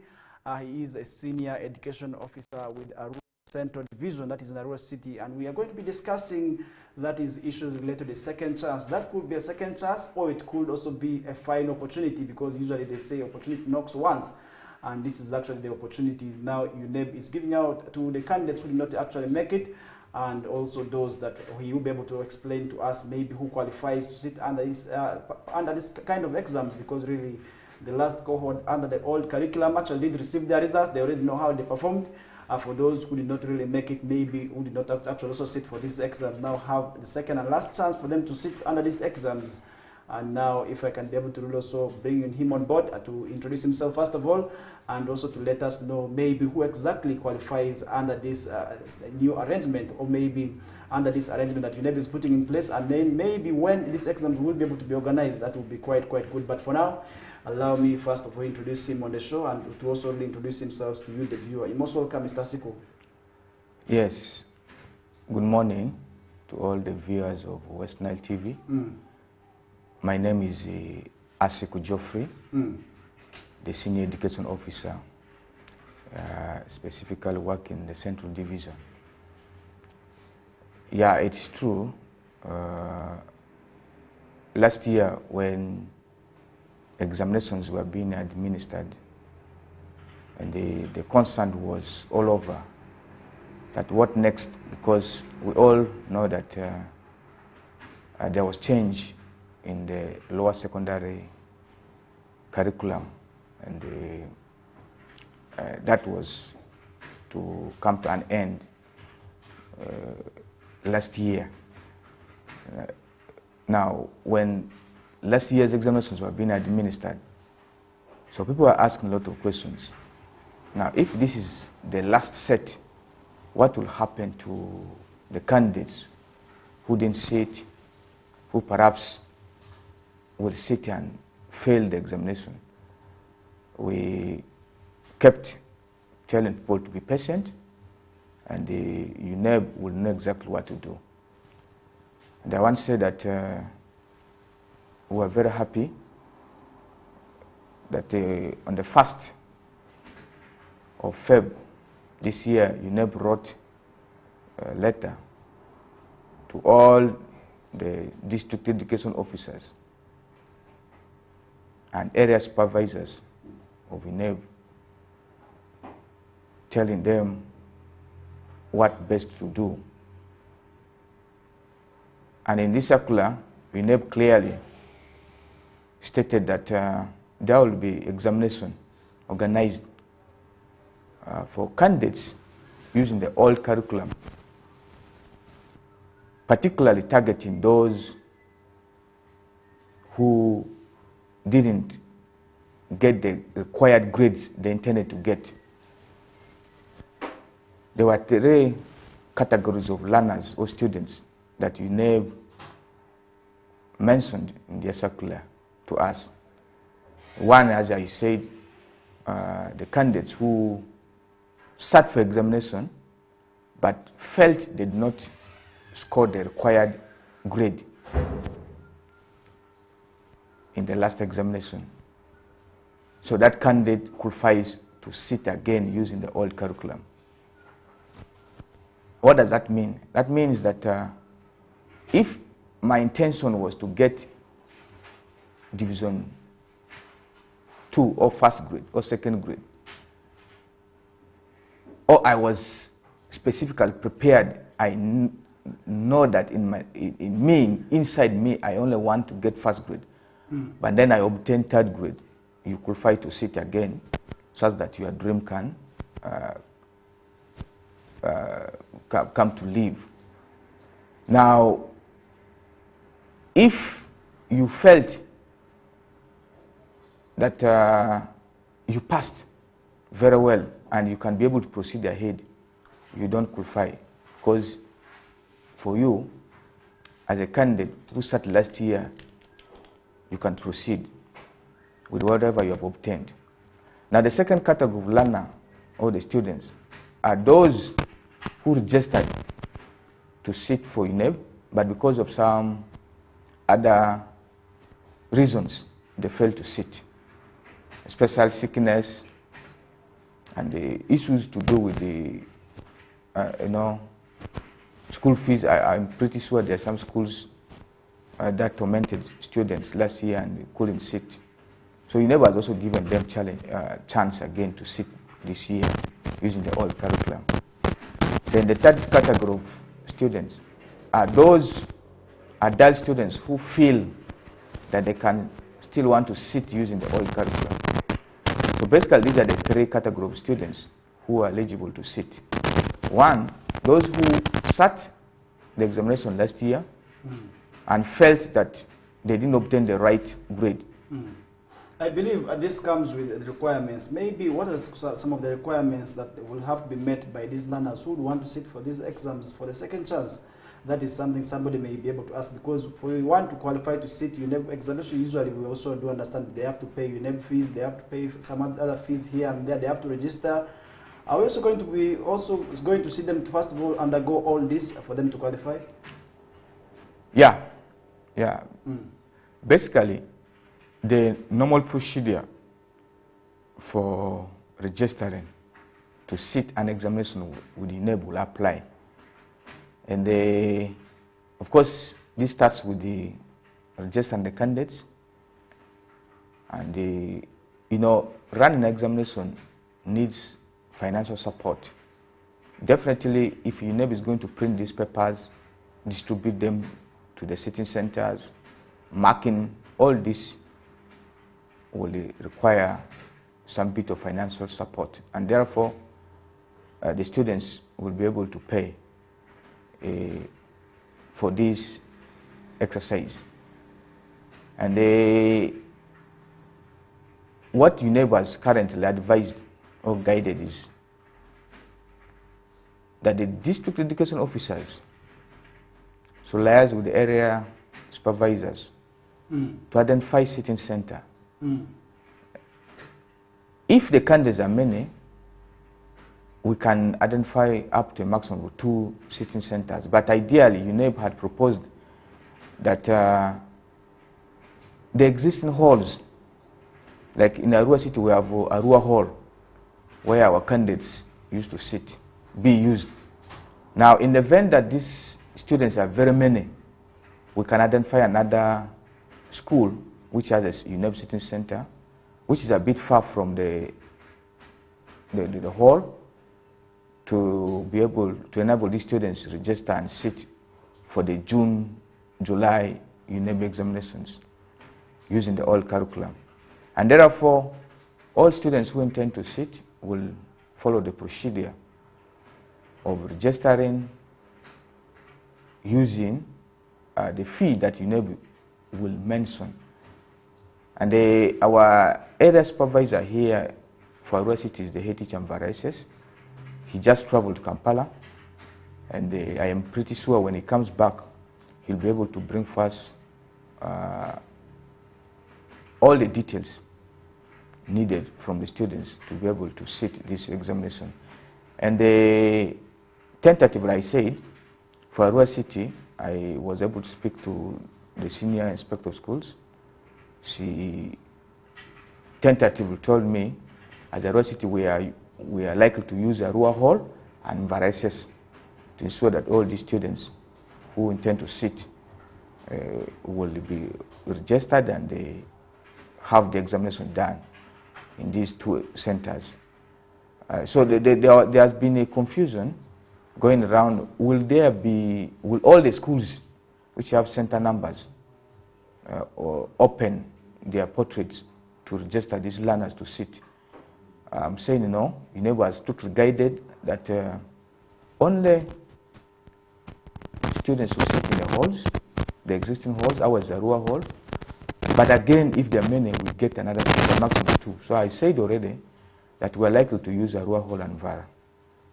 He is a senior education officer with Arua Central Division, that is in Arua City, and we are going to be discussing that is issues related to the second chance. That could be a second chance, or it could also be a final opportunity, because usually they say opportunity knocks once. And this is actually the opportunity now UNEB is giving out to the candidates who did not actually make it, and also those that he will be able to explain to us maybe who qualifies to sit under this kind of exams, because really the last cohort under the old curriculum actually did receive their results. They already know how they performed. For those who did not really make it, maybe who did not actually also sit for these exams, now have the second and last chance for them to sit under these exams. And now, if I can be able to really also bring him on board to introduce himself first of all, and also to let us know maybe who exactly qualifies under this new arrangement, or maybe under this arrangement that UNEB is putting in place, and then maybe when these exams will be able to be organized, that will be quite good. But for now, allow me first of all introduce him on the show, and to also introduce himself to you, the viewer. You're most welcome, Mr. Siku. Yes, good morning to all the viewers of West Nile TV. My name is Asiku Geoffrey, the Senior Education Officer, specifically work in the Central Division. Yeah, it's true. Last year when examinations were being administered, and the concern was all over that what next, because we all know that there was change in the lower secondary curriculum, and that was to come to an end last year. Now, when last year's examinations were being administered, so people were asking a lot of questions. Now, if this is the last set, what will happen to the candidates who didn't sit, who perhaps will sit and fail the examination? We kept telling people to be patient, and the UNEB will know exactly what to do. And I want to say that we were very happy that on the 1st of February this year, UNEB wrote a letter to all the district education officers and area supervisors of UNEB, telling them what best to do. And in this circular, UNEB clearly stated that there will be examination organized for candidates using the old curriculum, particularly targeting those who didn't get the required grades they intended to get. There were 3 categories of learners or students that UNEB mentioned in their circular to us. One, as I said, the candidates who sat for examination but felt they did not score the required grade in the last examination. So that candidate qualifies to sit again using the old curriculum. What does that mean? That means that if my intention was to get Division 2 or first grade or second grade, or I was specifically prepared, I know that inside me, I only want to get first grade, but then I obtain third grade, you qualify to sit again, such that your dream can come to live. Now, if you felt that you passed very well and you can be able to proceed ahead, you don't qualify, because for you, as a candidate who sat last year, you can proceed with whatever you have obtained. Now, the second category of learner, or the students, are those who registered to sit for UNEB, but because of some other reasons, they failed to sit. Special sickness and the issues to do with the, school fees. I'm pretty sure there are some schools that tormented students last year and they couldn't sit. So UNEB has also given them chance again to sit this year using the old curriculum. Then the third category of students are those adult students who feel that they can still want to sit using the old curriculum. So basically, these are the 3 categories of students who are eligible to sit. One, those who sat the examination last year and felt that they didn't obtain the right grade. I believe this comes with the requirements. Maybe what are some of the requirements that will have to be met by these learners who want to sit for these exams for the second chance? That is something somebody may be able to ask, because for you want to qualify to sit UNEB examination, usually we also do understand they have to pay UNEB fees, they have to pay some other fees here and there, they have to register. Are we also going to see them to first of all undergo all this for them to qualify? Yeah. Basically, the normal procedure for registering to sit an examination with UNEB will apply. And of course, this starts with the registering the candidates And you know, running an examination needs financial support. Definitely, if UNEB is going to print these papers, distribute them to the sitting centers, marking, all this will require some bit of financial support. And therefore, the students will be able to pay for this exercise. And what UNEB has currently advised or guided is that the district education officers, so liaise with the area supervisors to identify sitting center. If the candidates are many, we can identify up to a maximum of 2 sitting centers. But ideally, UNEB had proposed that the existing halls, like in Arua City, we have Arua Hall, where our candidates used to sit, be used. Now, in the event that these students are very many, we can identify another school which has a UNEB sitting center, which is a bit far from the hall, to be able to enable these students to register and sit for the June, July UNEB examinations using the old curriculum. And therefore, all students who intend to sit will follow the procedure of registering using the fee that UNEB will mention. And our area supervisor here for Arua City is the head teacher Mvarases. He just traveled to Kampala, and I am pretty sure when he comes back, he'll be able to bring for us all the details needed from the students to be able to sit this examination. And tentatively, I said, for Arua City, I was able to speak to the senior inspector of schools. She tentatively told me, as Arua City, we are likely to use Arua Hall and Mvarases to ensure that all these students who intend to sit will be registered and they have the examination done in these 2 centers. So there has been a confusion going around. Will all the schools which have center numbers or open their portraits to register these learners to sit? I'm saying no. UNEB was strictly guided that only students who sit in the halls, the existing halls, ours is Arua Hall. But again, if there are many, we get another maximum 2. So I said already that we are likely to use Arua Hall and Vara.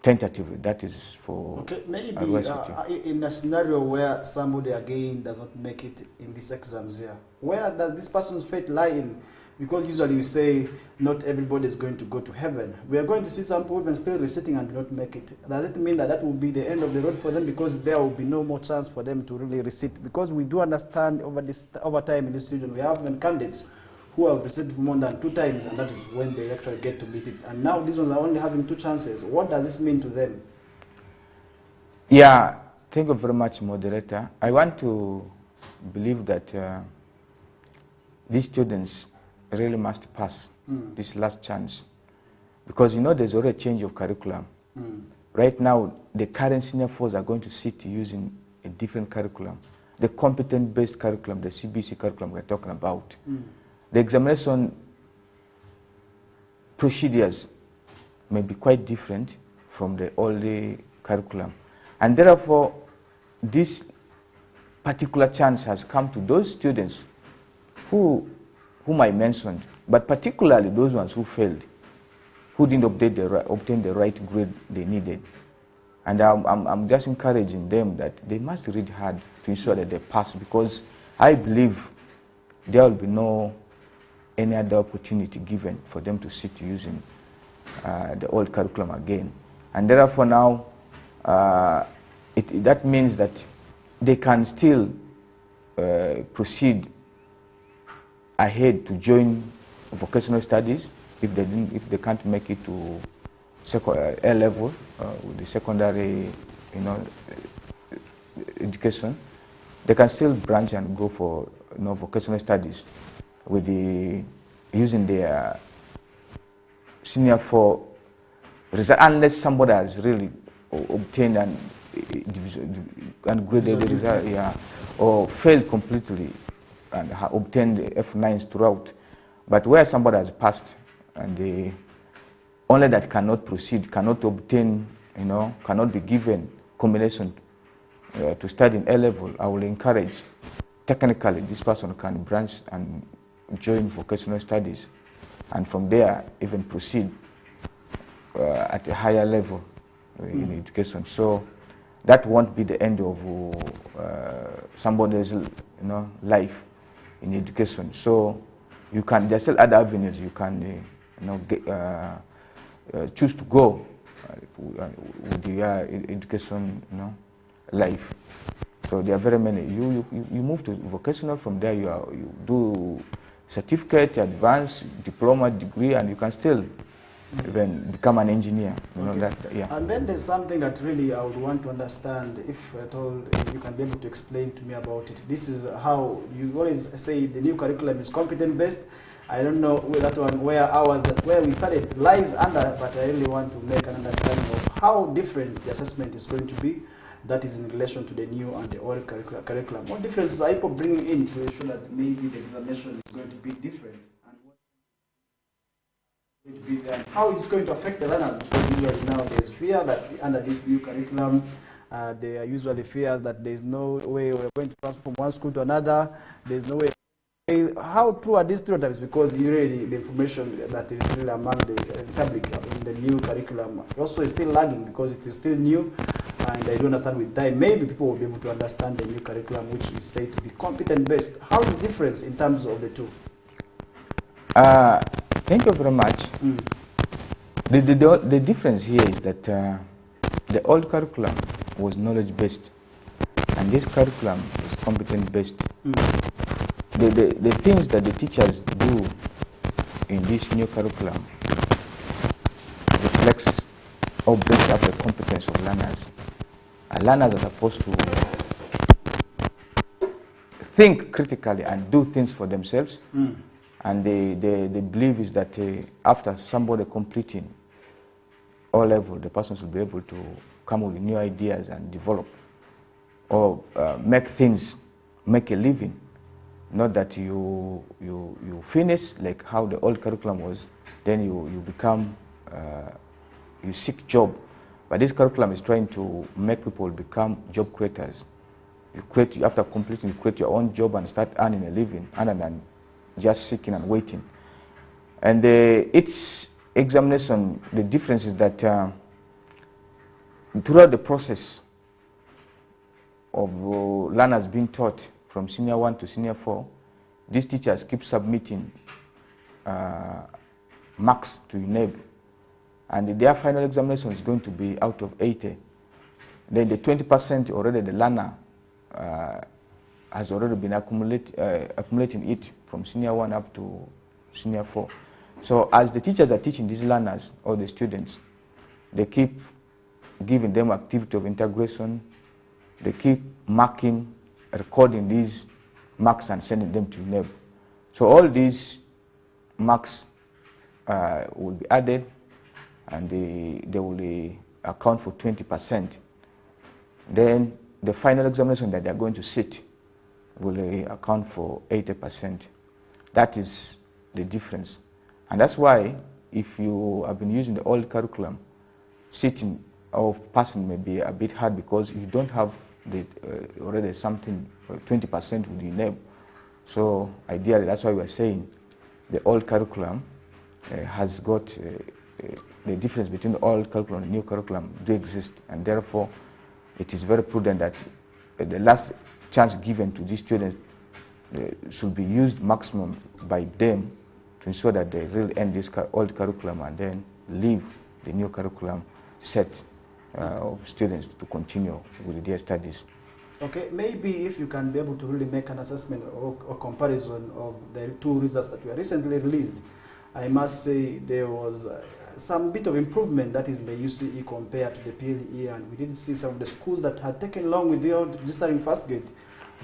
Tentatively, that is for maybe Arua City. In a scenario where somebody again does not make it in these exams here, where does this person's fate lie in? Because usually you say not everybody is going to go to heaven. We are going to see some people even still reciting and do not make it. Does it mean that that will be the end of the road for them, because there will be no more chance for them to really recite? Because we do understand over time in this region, we have candidates who have received more than 2 times, and that is when they actually get to meet it. And now these ones are only having 2 chances. What does this mean to them? Yeah, thank you very much, moderator. I want to believe that these students really must pass this last chance, because you know there's already a change of curriculum. Right now, the current senior 4s are going to sit using a different curriculum, the competent-based curriculum, the CBC curriculum we're talking about. The examination procedures may be quite different from the old curriculum, and therefore this particular chance has come to those students whom I mentioned, but particularly those ones who failed, who didn't obtain the right grade they needed. And I'm just encouraging them that they must read hard to ensure that they pass, because I believe there will be no any other opportunity given for them to sit using the old curriculum again. And therefore now, that means that they can still proceed ahead to join vocational studies if they can't make it to A level with the secondary, education. They can still branch and go for vocational studies with the using their senior 4 result, unless somebody has really obtained and graded the result, yeah, or failed completely and obtained F9s throughout. But where somebody has passed and they only that cannot proceed, cannot obtain, cannot be given combination to study in A-level, I will encourage technically this person can branch and join vocational studies, and from there even proceed at a higher level in education. So that won't be the end of somebody's life in education. So you can, there's still other avenues you can choose to go with your education life. So there are very many. You move to vocational. From there you do certificate, advanced diploma, degree, and you can still even become an engineer. And then there's something that really I would want to understand, if at all you can be able to explain to me about it. This is how you always say the new curriculum is competent based. I don't know where that one, where we started lies under, but I really want to make an understanding of how different the assessment is going to be. That is in relation to the new and the old curriculum. What differences are people bringing in to ensure that maybe the examination is going to be different? And what is going to be there? How is it going to affect the learners? Because usually now there's fear that under this new curriculum, there are usually fears that there's no way we're going to transfer from one school to another. There's no way. How true are these stereotypes? Because really the information that is really among the public in the new curriculum also is still lagging because it is still new, and I do understand with time maybe people will be able to understand the new curriculum, which is said to be competent based. How is the difference in terms of the two? Thank you very much. The difference here is that the old curriculum was knowledge based, and this curriculum is competent based. The things that the teachers do in this new curriculum reflects or brings up the competence of learners. And learners are supposed to think critically and do things for themselves. And the belief is that after somebody completing O-level, the person should be able to come with new ideas and develop or make a living. Not that you finish like how the old curriculum was, then you become, you seek job. But this curriculum is trying to make people become job creators. After completing, you create your own job and start earning a living, other than just seeking and waiting. And its examination, the difference is that throughout the process of learners being taught from senior 1 to senior 4, these teachers keep submitting marks to UNEB, and their final examination is going to be out of 80. Then the 20% already the learner has already been accumulating it from senior 1 up to senior 4. So as the teachers are teaching these learners or the students, they keep giving them activity of integration, they keep marking, recording these marks and sending them to UNEB. So all these marks will be added, and they will account for 20%. Then the final examination that they are going to sit will account for 80%. That is the difference. And that's why if you have been using the old curriculum, sitting or passing may be a bit hard because you don't have already something 20% with the UNEB. So ideally, that's why we're saying the old curriculum has got the difference between the old curriculum and the new curriculum do exist, and therefore it is very prudent that the last chance given to these students should be used maximum by them to ensure that they really end this old curriculum and then leave the new curriculum set of students to continue with their studies. Okay, maybe if you can be able to really make an assessment or comparison of the two results that were recently released, I must say there was some bit of improvement, that is the UCE compared to the PLE, and we did see some of the schools that had taken long with registering first grade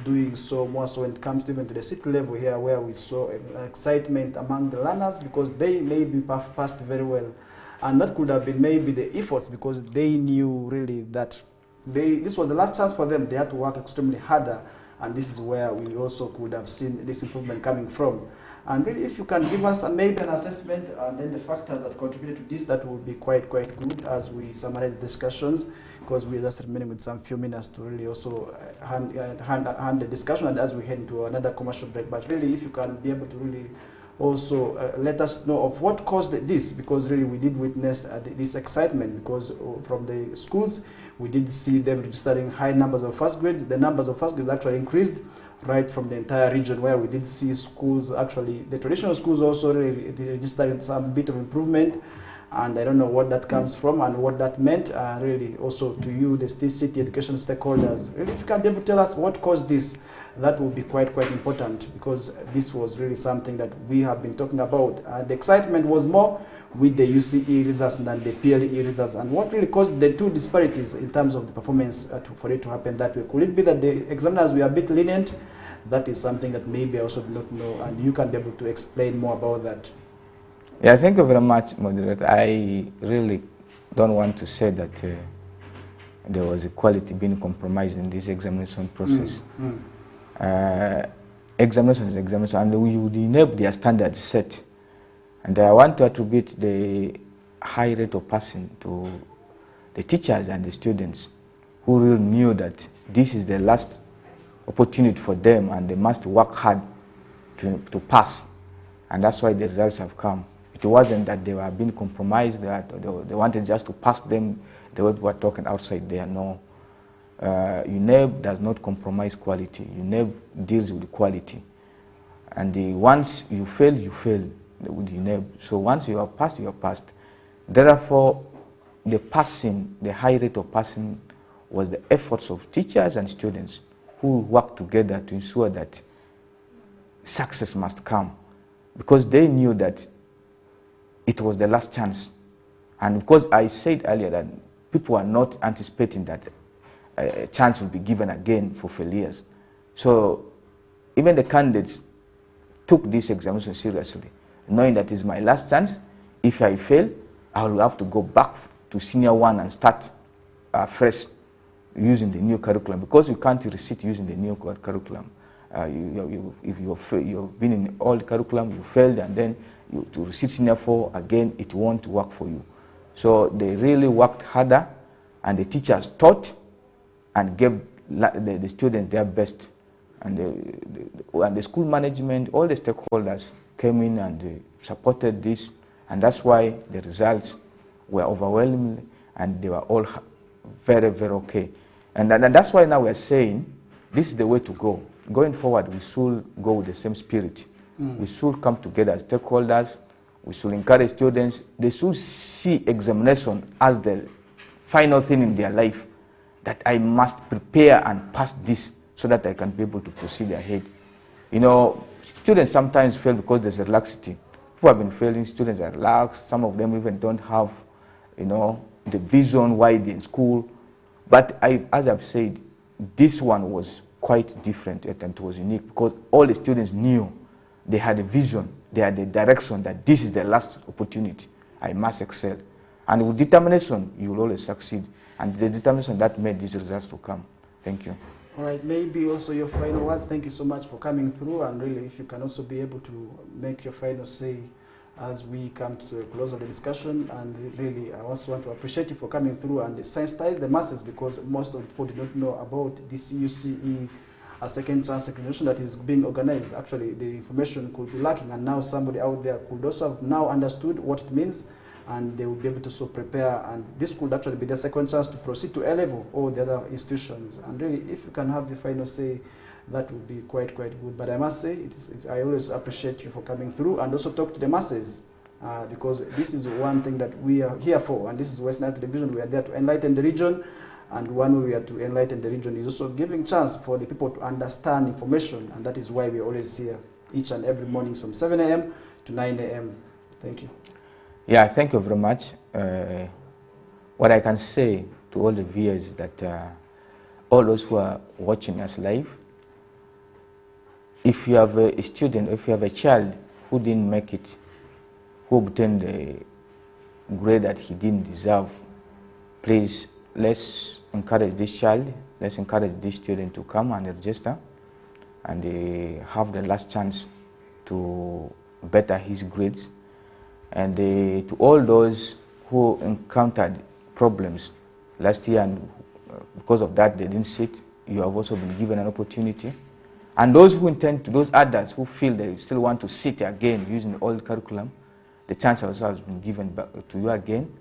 doing so more so when it comes to even to the city level here, where we saw excitement among the learners because they maybe passed very well. And that could have been maybe the efforts because they knew really that this was the last chance for them. They had to work extremely harder, and this is where we also could have seen this improvement coming from. And really, if you can give us maybe an assessment and then the factors that contributed to this, that would be quite good as we summarize the discussions, because we're just remaining with some few minutes to really also hand the discussion and as we head into another commercial break. But really, if you can be able to really also let us know of what caused this, because really we did witness this excitement, because from the schools we did see them registering high numbers of first grades. The numbers of first grades actually increased right from the entire region, where we did see schools, actually the traditional schools also really registering some bit of improvement. And I don't know what that comes from and what that meant really also to you, the city education stakeholders. Really, if you can be able to tell us what caused this, that will be quite important, because this was really something that we have been talking about. The excitement was more with the UCE results than the PLE results. And what really caused the two disparities in terms of the performance for it to happen that way? Could it be that the examiners were a bit lenient? That is something that maybe I also do not know, and you can be able to explain more about that. Yeah, thank you very much, moderator. I really don't want to say that there was equality being compromised in this examination process. Examination is examination, and we would enable their standards set. And I want to attribute the high rate of passing to the teachers and the students who really knew that this is the last opportunity for them and they must work hard to pass. And that's why the results have come. It wasn't that they were being compromised, that they wanted just to pass them the way we were talking outside there. No. UNEB does not compromise quality. UNEB deals with quality. And once you fail with UNEB. So once you are passed, you are passed. Therefore, the passing, the high rate of passing was the efforts of teachers and students who worked together to ensure that success must come, because they knew that it was the last chance. And because I said earlier that people are not anticipating that a chance will be given again for failures. So even the candidates took this examination seriously, knowing that it's my last chance. If I fail, I will have to go back to senior one and start fresh using the new curriculum, because you can't resit using the new curriculum. If you've been in old curriculum, you failed, and then to resit senior 4 again, it won't work for you. So they really worked harder, and the teachers taught and gave the students their best. And the school management, all the stakeholders came in and they supported this, and that's why the results were overwhelming, and they were all very okay. And that's why now we're saying this is the way to go. Going forward, we should go with the same spirit. We should come together as stakeholders. We should encourage students. They should see examination as the final thing in their life, that I must prepare and pass this so that I can be able to proceed ahead. You know, students sometimes fail because there's a laxity. Who have been failing, students are lax. Some of them even don't have, you know, the vision why they're in school. But as I've said, this one was quite different and it was unique, because all the students knew they had a vision, they had a direction, that this is the last opportunity. I must excel. And with determination, you will always succeed. And the determination that made these results to come. Thank you. All right, maybe also your final words. Thank you so much for coming through, and really if you can also be able to make your final say as we come to the close of the discussion. And really I also want to appreciate you for coming through and sensitize the masses, because most of the people do not know about this UCE, a second chance examination that is being organized. Actually the information could be lacking, and now somebody out there could also have now understood what it means, and they will be able to so prepare, and this could actually be the second chance to proceed to A-level or the other institutions. And really if you can have the final say, that would be quite good. But I must say, I always appreciate you for coming through and also talk to the masses, because this is one thing that we are here for, and this is West Nile Television. We are there to enlighten the region, and one way we are to enlighten the region is also giving chance for the people to understand information, and that is why we are always here each and every morning from 7 a.m. to 9 a.m. Thank you. Yeah, thank you very much. What I can say to all the viewers is that all those who are watching us live, if you have a student, if you have a child who didn't make it, who obtained a grade that he didn't deserve, please, let's encourage this child, let's encourage this student to come and register and have the last chance to better his grades. And to all those who encountered problems last year and because of that they didn't sit, you have also been given an opportunity. And those who intend to, those adults who feel they still want to sit again using the old curriculum, the chance also has been given back to you again.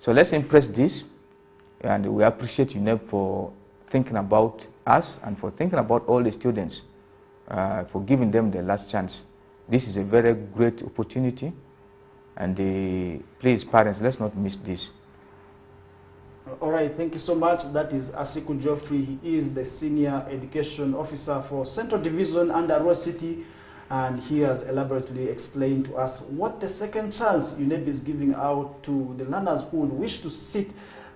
So let's impress this, and we appreciate UNEP for thinking about us and for thinking about all the students, for giving them the last chance. This is a very great opportunity, and please parents, let's not miss this. All right, thank you so much. That is Asiku Geoffrey. He is the Senior Education Officer for Central Division under Arua City, and he has elaborately explained to us what the second chance UNEP is giving out to the learners who would wish to sit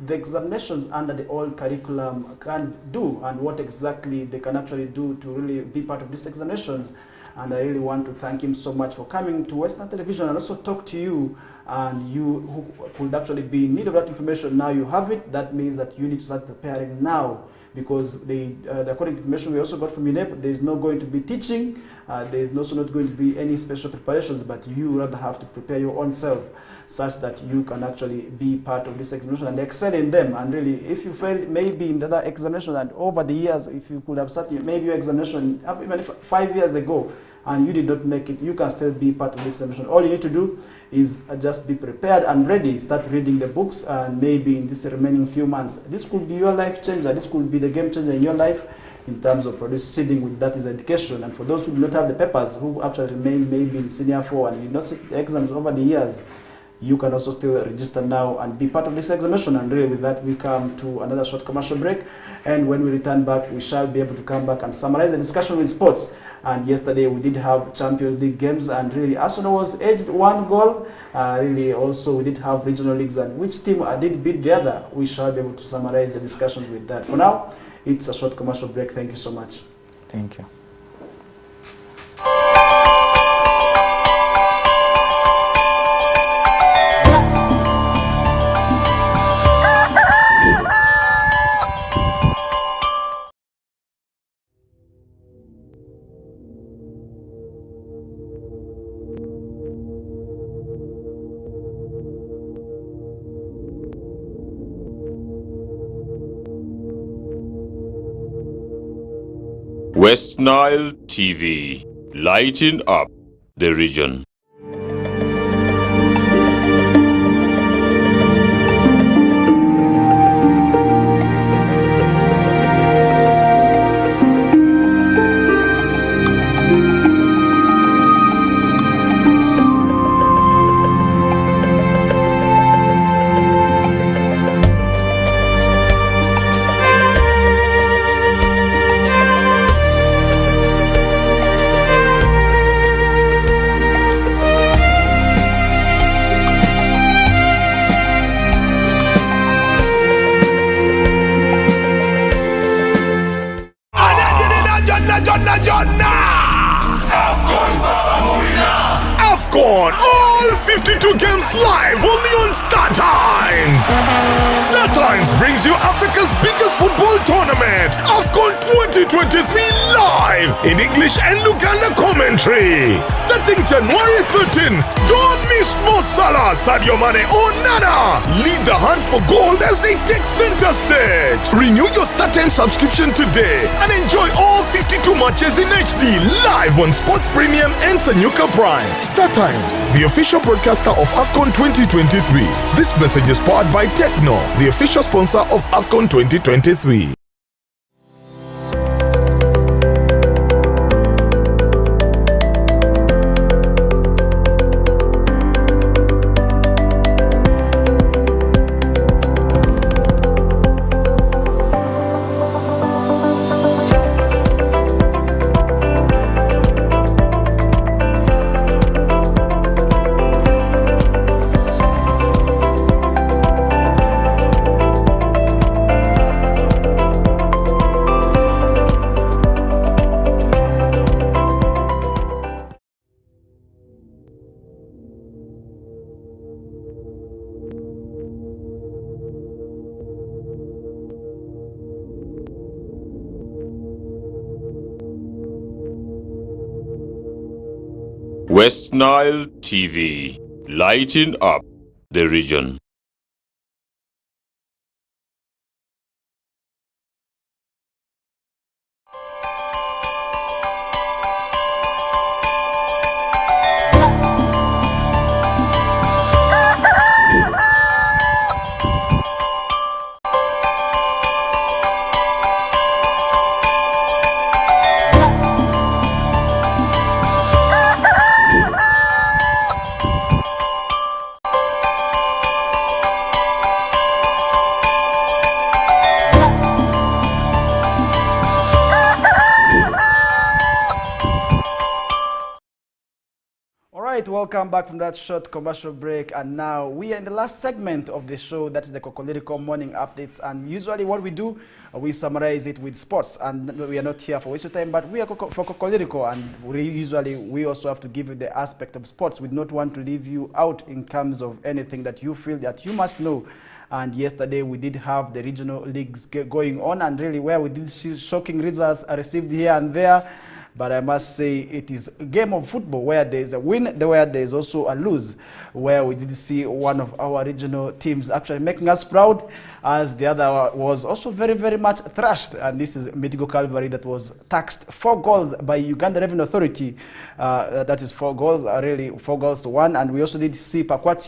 the examinations under the old curriculum can do, and what exactly they can actually do to really be part of these examinations. And I really want to thank him so much for coming to Western Television and also talk to you, and you who could actually be in need of that information. Now you have it. That means that you need to start preparing now, because according to information we also got from UNEP, there is not going to be teaching, there is also not going to be any special preparations, but you rather have to prepare your own self such that you can actually be part of this examination and excel in them. And really, if you fail maybe in the other examination, and over the years, if you could have started maybe your examination even 5 years ago and you did not make it, you can still be part of the examination. All you need to do is just be prepared and ready. Start reading the books, and maybe in this remaining few months, this could be your life changer. This could be the game changer in your life in terms of proceeding with that is education. And for those who do not have the papers, who actually remain maybe in senior 4 and did not sit the exams over the years, you can also still register now and be part of this examination. And really with that, we come to another short commercial break. And when we return back, we shall be able to come back and summarize the discussion with sports. And yesterday we did have Champions League games, and really Arsenal was edged 1 goal. Really also we did have regional leagues, and which team did beat the other. We shall be able to summarize the discussions with that. For now, it's a short commercial break. Thank you so much. Thank you. West Nile TV, lighting up the region. AFCON, all 52 games live only on StarTimes. StarTimes brings you Africa's biggest football tournament, AFCON 2023 live in English and Luganda commentary. Starting January 13, don't miss Mo Salah, Sadio Mane or Nana. Lead the hunt for gold as they take center stage. Renew your StarTimes subscription today and enjoy all 52 matches in HD live on Sports Premium and Sanyuka Prime. StarTimes, the official broadcaster of AFCON 2023. This message is powered by Techno, the official sponsor of AFCON 2023. West Nile TV, lighting up the region. All right, welcome back from that short commercial break, and now we are in the last segment of the show. That is the Kokoliriko morning updates, and usually what we do, we summarize it with sports, and we are not here for waste of time, but we are for Kokoliriko, and we also have to give you the aspect of sports. We do not want to leave you out in terms of anything that you feel that you must know. And yesterday we did have the regional leagues going on, and really where we did see shocking results are received here and there. But I must say it is a game of football where there is a win, where there is also a lose, where we did see one of our regional teams actually making us proud, as the other was also very, very much thrashed. And this is Midigo Calvary that was taxed 4 goals by Uganda Revenue Authority. That is 4 goals, really 4 goals to 1. And we also did see Pakwach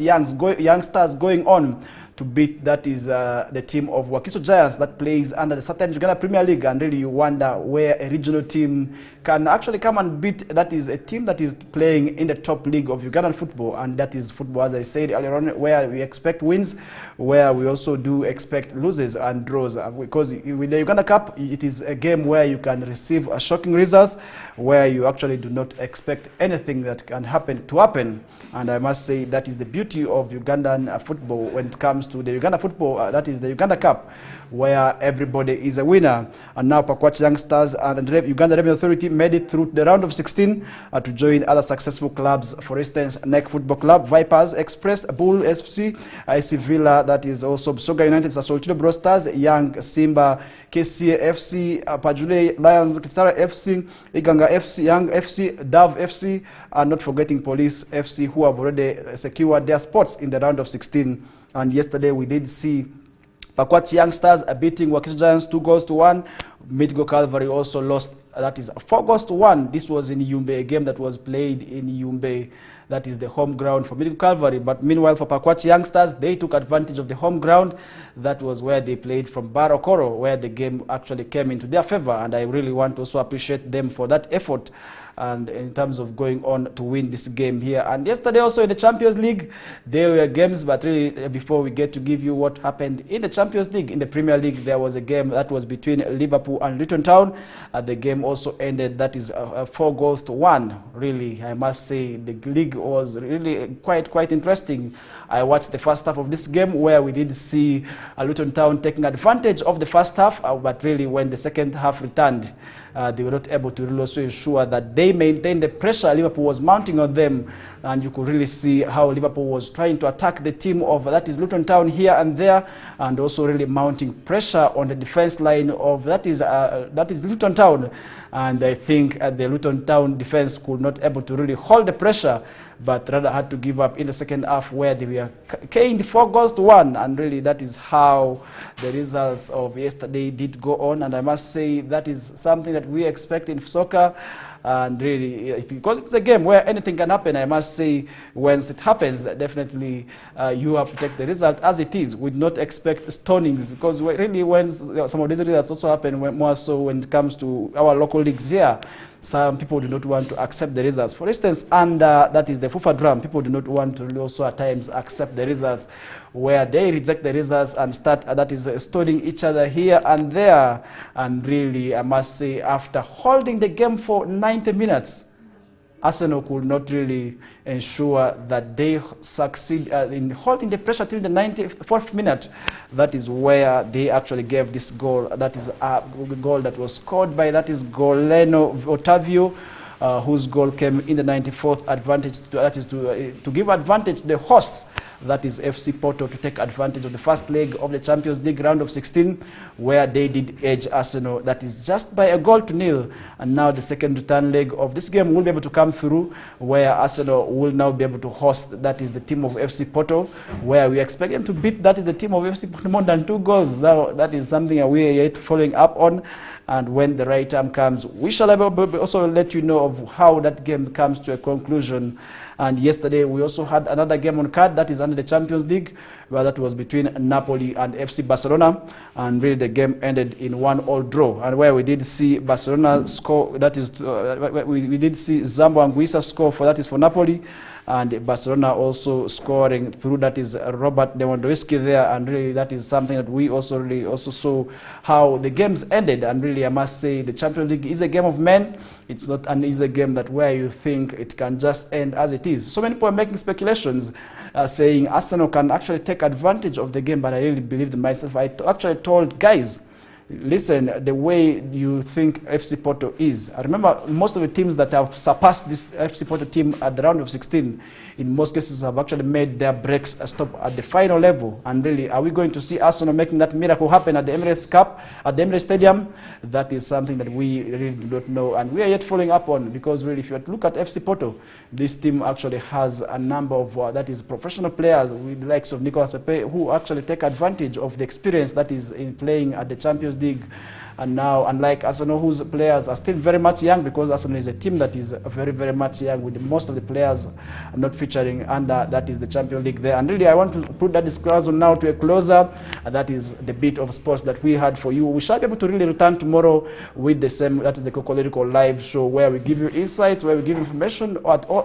youngsters going on to beat, that is the team of Wakiso Giants that plays under the Southern Uganda Premier League. And really you wonder where a regional team can actually come and beat, that is a team that is playing in the top league of Ugandan football. And that is football, as I said earlier on, where we expect wins, where we also do expect losses and draws. Because with the Uganda Cup, it is a game where you can receive shocking results, where you actually do not expect anything that can happen to happen. And I must say that is the beauty of Ugandan football when it comes to the Uganda football, that is the Uganda Cup, where everybody is a winner. And now Pakwach youngsters and Uganda Revenue Authority made it through the round of 16 to join other successful clubs. For instance, NEC Football Club, Vipers, Express, Bull FC, IC Villa, that is also Soga United, Sasoltino Brostars, Young Simba, KCA FC, Pajule Lions, Kitara FC, Iganga FC, Young FC, Dove FC, and not forgetting Police FC, who have already secured their spots in the round of 16. And yesterday we did see Pakwach youngsters beating Wakiso Giants 2 goals to 1. Midigo Calvary also lost, that is 4 goals to 1. This was in Yumbe, a game that was played in Yumbe. That is the home ground for Midigo Calvary. But meanwhile, for Pakwach youngsters, they took advantage of the home ground. That was where they played from Barokoro, where the game actually came into their favor. And I really want to also appreciate them for that effort, and in terms of going on to win this game here. And yesterday also in the Champions League, there were games, but really before we get to give you what happened in the Champions League, in the Premier League, there was a game that was between Liverpool and Luton Town. The game also ended, that is 4 goals to 1. Really, I must say the league was really quite interesting. I watched the first half of this game where we did see Luton Town taking advantage of the first half, but really when the second half returned, they were not able to really also ensure that they maintained the pressure Liverpool was mounting on them. And you could really see how Liverpool was trying to attack the team of, that is Luton Town, here and there, and also really mounting pressure on the defense line of, that is Luton Town. And I think the Luton Town defense could not able to really hold the pressure, but rather had to give up in the second half, where they were caned 4 goals to 1. And really that is how the results of yesterday did go on. And I must say that is something that we expect in soccer. And really, because it's a game where anything can happen, I must say, once it happens, that definitely you have to take the result as it is. We do not expect stonings, because really when some of these results also happen, more so when it comes to our local leagues here, some people do not want to accept the results. For instance, under that is the FUFA drum, people do not want to really also at times accept the results, where they reject the results and start, that is stoning each other here and there. And really, I must say, after holding the game for 90 minutes, Arsenal could not really ensure that they succeed in holding the pressure till the 94th minute. That is where they actually gave this goal. That is a goal that was scored by, that is Goleno Otavio. whose goal came in the 94th advantage, that is to give advantage to the hosts, that is FC Porto, to take advantage of the first leg of the Champions League round of 16, where they did edge Arsenal, that is just by a goal to nil. And now the second return leg of this game will be able to come through, where Arsenal will now be able to host, that is the team of FC Porto, where we expect them to beat, that is the team of FC Porto, more than 2 goals. Now, that is something we are yet following up on. And when the right time comes, we shall also let you know of how that game comes to a conclusion. And yesterday, we also had another game on card that is under the Champions League, where that was between Napoli and FC Barcelona. And really, the game ended in 1-1 draw. And where we did see Barcelona score, that is, we did see Zambo Anguissa score for, that is for Napoli. And Barcelona also scoring through, that is Robert Lewandowski there, and really that is something that we also really saw how the games ended. And really, I must say, the Champions League is a game of men. It's not an easy game that where you think it can just end as it is. So many people are making speculations, saying Arsenal can actually take advantage of the game, but I really believed in myself. I actually told guys, listen, the way you think FC Porto is. I remember most of the teams that have surpassed this FC Porto team at the round of 16, in most cases have actually made their breaks stop at the final level. And really, are we going to see Arsenal making that miracle happen at the Emirates Cup, at the Emirates Stadium? That is something that we really do not know, and we are yet following up on, because really, if you look at FC Porto, this team actually has a number of, that is professional players with the likes of Nicolas Pepe, who actually take advantage of the experience that is in playing at the Champions League. And now, unlike Arsenal, whose players are still very much young, because Arsenal is a team that is very, very much young, with most of the players not featuring under, that is the Champions League there. And really, I want to put that discussion now to a closer, and that is the bit of sports that we had for you. We shall be able to really return tomorrow with the same, that is the Kokoliriko live show, where we give you insights, where we give information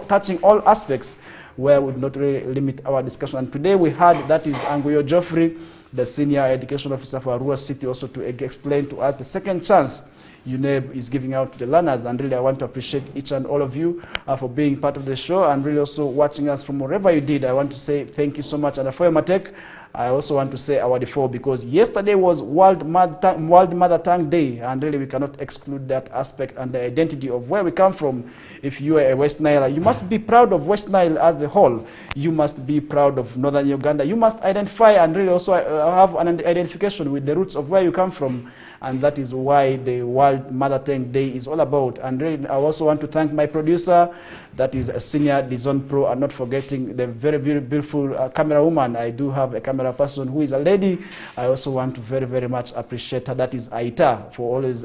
touching all aspects, where we would not really limit our discussion. And today we had, that is Anguyo Geoffrey, the Senior Education Officer for Arua City, also to explain to us the second chance UNEB is giving out to the learners. And really, I want to appreciate each and all of you for being part of the show, and really also watching us from wherever you did. I want to say thank you so much. And for Matek, I also want to say Awadifo, because yesterday was World Mother Tongue Day, and really we cannot exclude that aspect and the identity of where we come from. If you are a West Nile, you must be proud of West Nile as a whole. You must be proud of Northern Uganda. You must identify and really also have an identification with the roots of where you come from. And that is why the World Mother Tongue Day is all about. And really, I also want to thank my producer, that is a Senior Dizon Pro, and not forgetting the very, very beautiful camera woman. I do have a camera person who is a lady. I also want to very, very much appreciate her. That is Aita, for always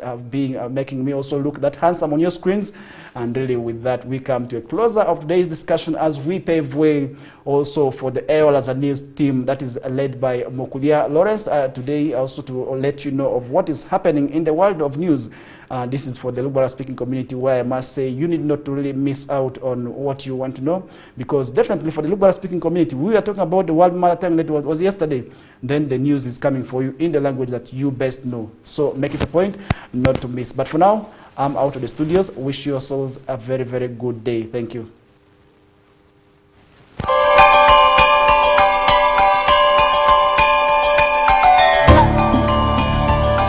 making me also look that handsome on your screens. And really, with that, we come to a closer of today's discussion as we pave way also for the Ayola Zanese team that is led by Mokulia Lawrence. Today, also to let you know of what is happening in the world of news. This is for the Lugbara speaking community, where I must say you need not to really miss out on what you want to know, because definitely for the Lugbara speaking community, we are talking about the World Mother Tongue that was yesterday. Then the news is coming for you in the language that you best know. So make it a point not to miss. But for now, I'm out of the studios. Wish yourselves a very, very good day. Thank you.